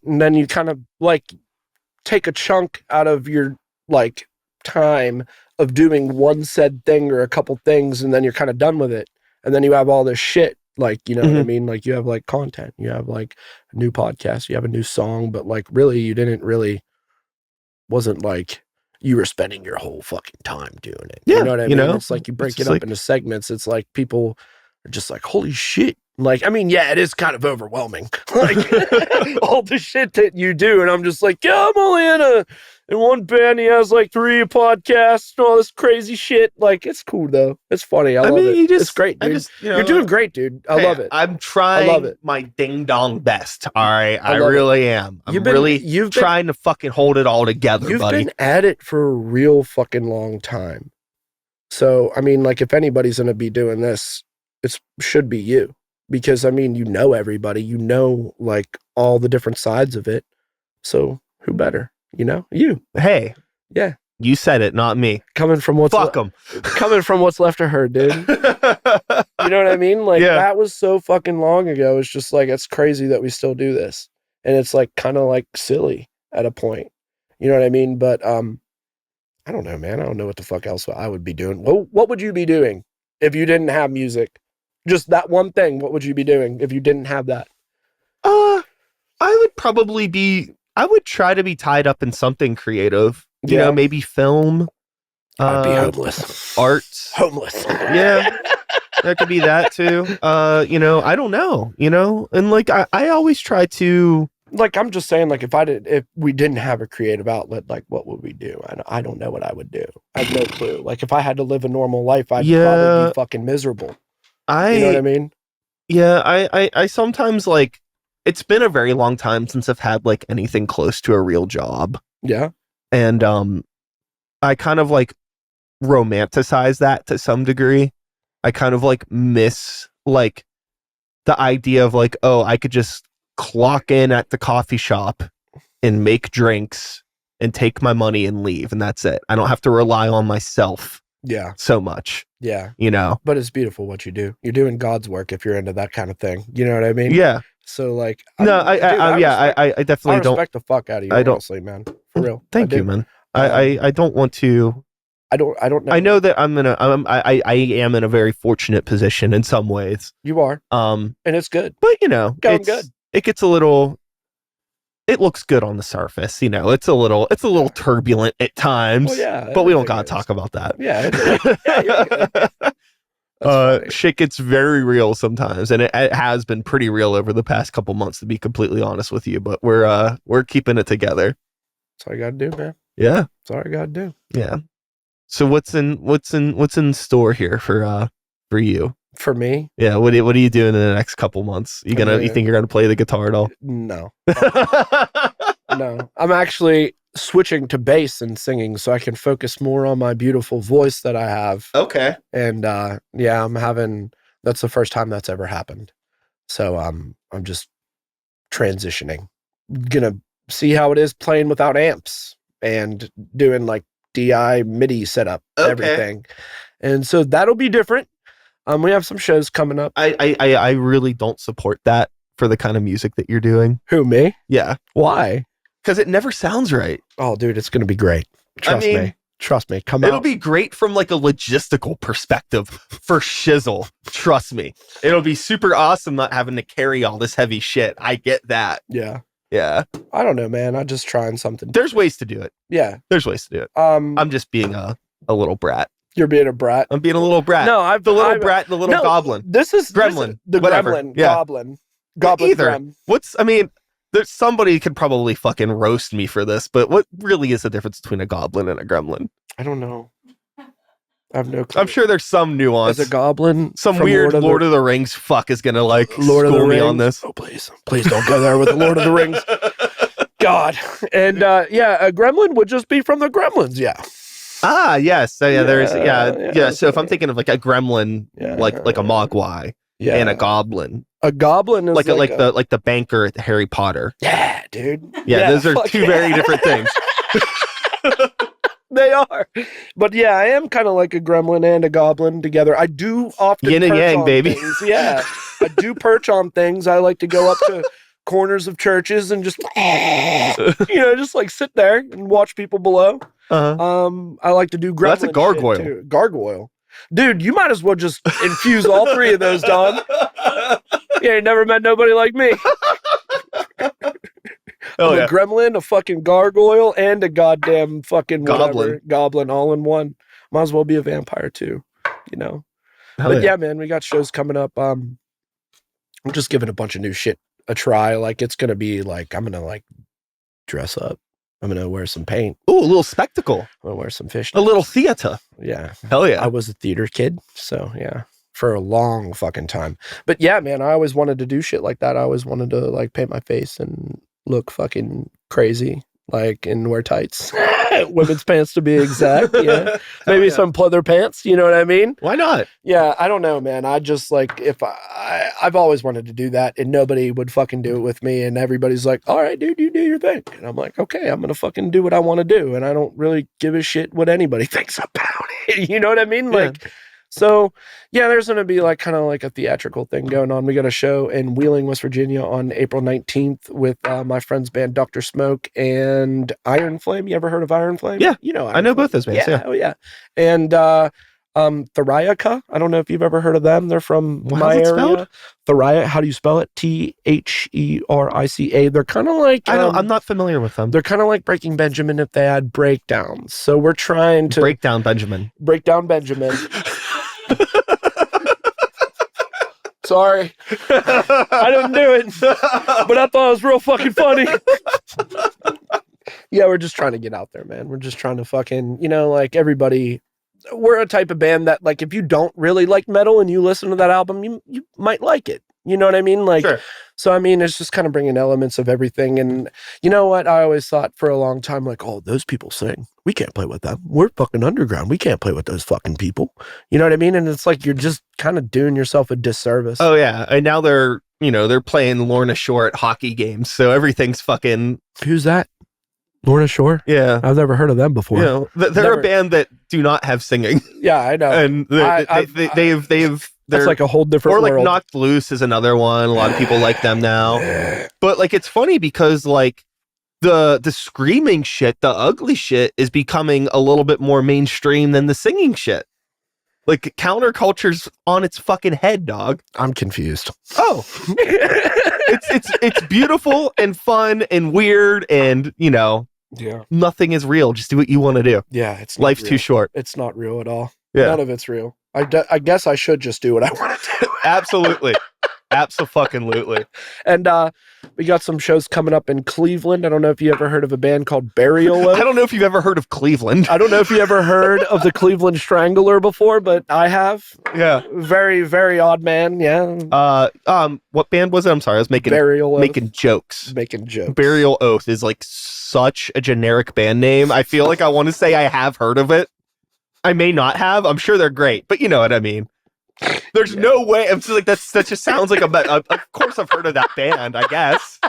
S2: And then you kind of like take a chunk out of your like time of doing one said thing or a couple things, and then you're kind of done with it. And then you have all this shit, like, you know what I mean? Like you have like content, you have like a new podcast, you have a new song, but like really, wasn't like you were spending your whole fucking time doing it.
S1: Yeah,
S2: you know what I mean? It's like you break it up into segments. It's like people are just like, holy shit. Like, I mean, yeah, it is kind of overwhelming. Like all the shit that you do. And I'm just like, yeah, I'm only in one band. He has like 3 podcasts and all this crazy shit. Like, it's cool though. It's funny. I love it. It's great, dude. You're doing great, dude. I love it.
S1: I'm trying my ding dong best. All right. I really am. I'm really trying to fucking hold it all together,
S2: you've
S1: buddy.
S2: You've been at it for a real fucking long time. So, I mean, like if anybody's going to be doing this, it should be you. Because, I mean, you know everybody. You know, like, all the different sides of it. So, who better? You know? You.
S1: Hey.
S2: Yeah.
S1: You said it, not me.
S2: Coming from what's...
S1: Fuck them.
S2: Coming from what's left of her, dude. You know what I mean? Like, that was so fucking long ago. It's just, like, it's crazy that we still do this. And it's, like, kind of, like, silly at a point. You know what I mean? But, I don't know, man. I don't know what the fuck else I would be doing. What would you be doing if you didn't have music? Just that one thing, what would you be doing if you didn't have that?
S1: I would try to be tied up in something creative. You know, maybe film.
S2: I'd be homeless.
S1: Art.
S2: Homeless.
S1: Yeah. That could be that too. You know, I don't know, you know? And like, I always try to...
S2: Like, I'm just saying, like, if we didn't have a creative outlet, like, what would we do? I don't know what I would do. I have no clue. Like, if I had to live a normal life, I'd probably be fucking miserable. You know what I mean?
S1: Yeah, I sometimes like, it's been a very long time since I've had like anything close to a real job.
S2: Yeah.
S1: And I kind of like romanticize that to some degree. I kind of like miss like the idea of like, oh, I could just clock in at the coffee shop and make drinks and take my money and leave, and that's it. I don't have to rely on myself.
S2: Yeah.
S1: So much.
S2: Yeah.
S1: You know?
S2: But it's beautiful what you do. You're doing God's work if you're into that kind of thing. You know what I mean?
S1: Yeah.
S2: So like,
S1: I definitely don't
S2: respect the fuck out of you, honestly, man. For real.
S1: Thank you, man. I don't want to.
S2: I don't know.
S1: I know that I am in a very fortunate position in some ways.
S2: You are. And it's good.
S1: But you know,
S2: going good.
S1: It gets a little. It looks good on the surface, you know. It's a little turbulent at times.
S2: Well, yeah,
S1: but we don't gotta talk about that.
S2: Yeah.
S1: Shit gets very real sometimes, and it has been pretty real over the past couple months, to be completely honest with you. But we're keeping it together.
S2: That's all you gotta do, man.
S1: Yeah,
S2: that's all you gotta do.
S1: Yeah. So what's in store here for you?
S2: For me?
S1: Yeah, what are you doing in the next couple months? You think you're gonna play the guitar at all?
S2: No. No. I'm actually switching to bass and singing so I can focus more on my beautiful voice that I have.
S1: Okay.
S2: And that's the first time that's ever happened. So I'm just transitioning. Gonna see how it is playing without amps and doing like DI MIDI setup, everything. And so that'll be different. We have some shows coming up.
S1: I really don't support that for the kind of music that you're doing.
S2: Who, me?
S1: Yeah.
S2: Why?
S1: Because it never sounds right.
S2: Oh, dude, it's going to be great. Trust me. Come out.
S1: It'll be great from like a logistical perspective for Shizzle. Trust me. It'll be super awesome not having to carry all this heavy shit. I get that.
S2: Yeah.
S1: Yeah.
S2: I don't know, man. I'm just trying something.
S1: There's ways to do it.
S2: Yeah.
S1: There's ways to do it. I'm just being a little brat.
S2: You're being a brat.
S1: I'm being a little brat.
S2: No,
S1: the little brat and the little goblin.
S2: This is
S1: gremlin.
S2: The
S1: whatever.
S2: gremlin.
S1: Yeah.
S2: Goblin.
S1: Either.
S2: Grem.
S1: There's somebody could probably fucking roast me for this, but what really is the difference between a goblin and a gremlin?
S2: I don't know. I have no clue.
S1: I'm sure there's some nuance.
S2: As a goblin,
S1: some weird Lord of the Rings fuck is gonna like
S2: school
S1: me on this.
S2: Oh please don't go there with the Lord of the Rings. God. And a gremlin would just be from the Gremlins. Yeah.
S1: Ah, yes. So So if I'm thinking of like a gremlin, like a mogwai, and a goblin.
S2: A goblin is
S1: like the banker at Harry Potter.
S2: Yeah, dude.
S1: Yeah, those are two very different things.
S2: They are. But yeah, I am kind of like a gremlin and a goblin together. I do often
S1: yin and yang, baby.
S2: Things. Yeah. I do perch on things. I like to go up to corners of churches and just just like sit there and watch people below. I like to do gremlin.
S1: That's a gargoyle.
S2: Too. Gargoyle. Dude, you might as well just infuse all three of those, dog. You ain't never met nobody like me. I'm a gremlin, a fucking gargoyle, and a goddamn fucking goblin all in one. Might as well be a vampire too, you know. But yeah, man, we got shows coming up. I'm just giving a bunch of new shit a try. Like it's gonna be like I'm gonna like dress up. I'm gonna wear some paint.
S1: Ooh, a little spectacle.
S2: I'm gonna wear some fish.
S1: A little theater.
S2: Yeah.
S1: Hell yeah.
S2: I was a theater kid, so yeah. For a long fucking time. But yeah, man, I always wanted to do shit like that. I always wanted to like paint my face and look fucking crazy, like, and wear tights. Women's pants to be exact. Yeah. Maybe some pleather pants, you know what I mean?
S1: Why not?
S2: Yeah, I don't know, man. I just like, if I've always wanted to do that and nobody would fucking do it with me. And everybody's like, all right, dude, you do your thing. And I'm like, okay, I'm going to fucking do what I want to do. And I don't really give a shit what anybody thinks about it. You know what I mean? Like, so yeah, there's going to be like kind of like a theatrical thing going on. We got a show in Wheeling, West Virginia on April 19th with my friend's band, Dr. Smoke and Iron Flame. You ever heard of Iron Flame?
S1: Yeah.
S2: You know,
S1: I know both those bands. Yeah.
S2: Oh yeah. And, Theriaca. I don't know if you've ever heard of them. They're from my area. Theriaca. How do you spell it? Therica. They're kind of like
S1: I'm not familiar with them.
S2: They're kind of like Breaking Benjamin if they had breakdowns. So we're trying to
S1: break down Benjamin.
S2: Sorry, I didn't do it, but I thought it was real fucking funny. Yeah, we're just trying to get out there, man. We're just trying to fucking, like everybody. We're a type of band that, like, if you don't really like metal and you listen to that album, you might like it. You know what I mean? Like,
S1: sure.
S2: So, I mean, it's just kind of bringing elements of everything. And you know what? I always thought for a long time, like, oh, those people sing. We can't play with them. We're fucking underground. We can't play with those fucking people. You know what I mean? And it's like, you're just kind of doing yourself a disservice.
S1: Oh, yeah. And now they're playing Lorna Shore at hockey games. So everything's fucking...
S2: Who's that? Lorna Shore?
S1: Yeah.
S2: I've never heard of them before.
S1: They're a band that do not have singing.
S2: Yeah, I know.
S1: And they've
S2: that's like a whole different world.
S1: Or like Knocked Loose is another one. A lot of people like them now. But like, it's funny because like the screaming shit, the ugly shit is becoming a little bit more mainstream than the singing shit. Like counterculture's on its fucking head, dog.
S2: I'm confused.
S1: Oh. It's beautiful and fun and weird and nothing is real. Just do what you want to do.
S2: Yeah,
S1: life's too short.
S2: It's not real at all.
S1: Yeah.
S2: None of it's real. I guess I should just do what I want to do.
S1: Absolutely. Abso-fucking-lutely.
S2: And we got some shows coming up in Cleveland. I don't know if you ever heard of a band called Burial Oath.
S1: I don't know if you've ever heard of Cleveland.
S2: I don't know if you ever heard of the Cleveland Strangler before, but I have.
S1: Yeah.
S2: Very, very odd man. Yeah.
S1: What band was it? I'm sorry. I was making jokes.
S2: Making jokes.
S1: Burial Oath is like such a generic band name. I feel like I want to say I have heard of it. I may not have. I'm sure they're great, but you know what I mean. There's no way. I'm just like, that just sounds like of course I've heard of that band, I guess.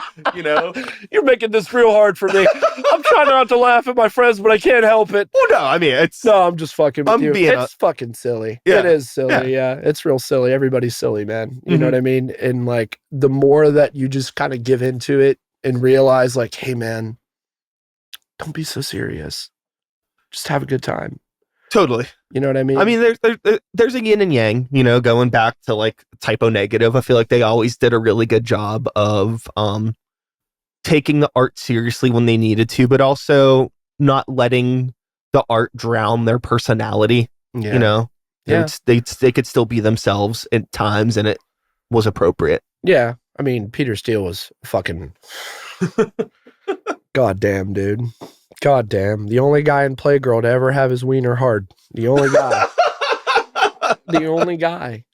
S2: You're making this real hard for me. I'm trying not to laugh at my friends, but I can't help it.
S1: Oh no, I mean
S2: I'm just fucking with you. It's fucking silly. Yeah. It is silly. Yeah. It's real silly. Everybody's silly, man. You know what I mean? And like the more that you just kind of give into it and realize like, hey man, don't be so serious. just have a good time.
S1: Totally.
S2: You know what I mean?
S1: I mean, there's a yin and yang, you know, going back to like Typo Negative. I feel like they always did a really good job of taking the art seriously when they needed to, but also not letting the art drown their personality.
S2: Yeah.
S1: You know,
S2: Yeah.
S1: they could still be themselves at times, and it was appropriate.
S2: Yeah. I mean, Peter Steele was fucking goddamn, dude. Goddamn. The only guy in Playgirl to ever have his wiener hard. The only guy. The only guy.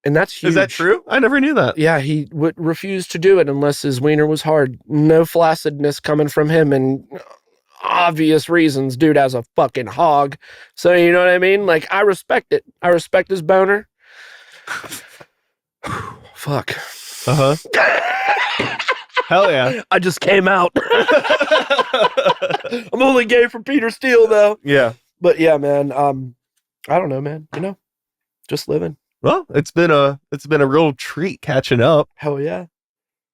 S2: And that's huge.
S1: Is that true? I never knew that.
S2: Yeah, he would refuse to do it unless his wiener was hard. No flaccidness coming from him, and obvious reasons. Dude has a fucking hog. So, you know what I mean? Like, I respect it. I respect his boner. Fuck.
S1: Uh-huh. Hell yeah.
S2: I just came out. I'm only gay for Peter Steele, though.
S1: Yeah.
S2: But yeah, man. I don't know, man. You know, just living.
S1: Well, it's been a real treat catching up.
S2: Hell yeah.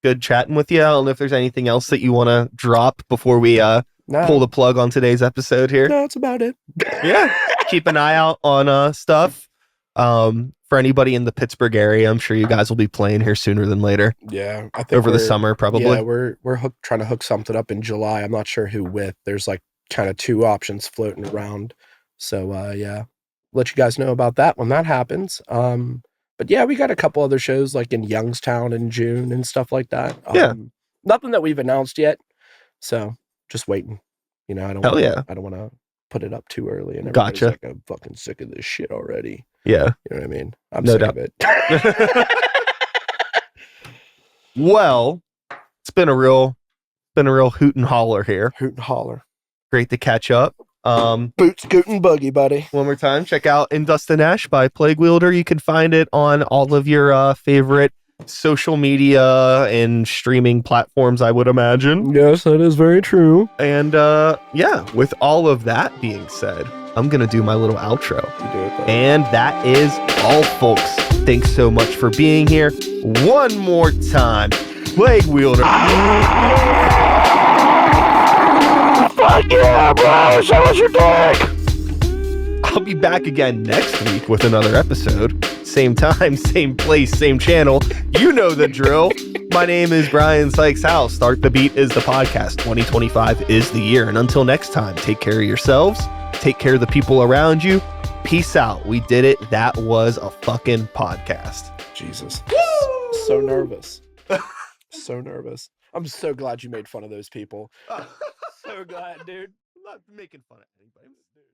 S1: Good chatting with you. I don't know if there's anything else that you want to drop before we pull the plug on today's episode here.
S2: No, that's about it.
S1: Yeah. Keep an eye out on stuff. For anybody in the Pittsburgh area, I'm sure you guys will be playing here sooner than later.
S2: Yeah, I think
S1: over the summer probably.
S2: Yeah, we're trying to hook something up in July. I'm not sure who with. There's like kind of two options floating around. So yeah, let you guys know about that when that happens. But yeah, we got a couple other shows like in Youngstown in June and stuff like that.
S1: Yeah,
S2: nothing that we've announced yet. So just waiting. You know, I don't want to put it up too early. And everybody's like, I'm fucking sick of this shit already.
S1: Yeah.
S2: You know what I mean? I'm sick of it.
S1: Well, it's been a real hoot and holler here.
S2: Hoot and holler.
S1: Great to catch up.
S2: Boot, scoot, and buggy, buddy.
S1: One more time, check out In Dust and Ash by Plaguewielder. You can find it on all of your favorite social media and streaming platforms, I would imagine.
S2: Yes, that is very true.
S1: And yeah, with all of that being said, I'm going to do my little outro.
S2: You do it, buddy.
S1: And that is all, folks. Thanks so much for being here. One more time, Plaguewielder.
S2: Fuck yeah, bro. Show us your dick.
S1: I'll be back again next week with another episode. Same time, same place, same channel. You know the drill. My name is Brian Sykes House. Start the Beat is the podcast. 2025 is the year. And until next time, take care of yourselves. Take care of the people around you. Peace out. We did it. That was a fucking podcast.
S2: Jesus. Woo! So nervous. So nervous. I'm so glad you made fun of those people.
S1: So glad, dude. I'm not making fun of anybody. Dude.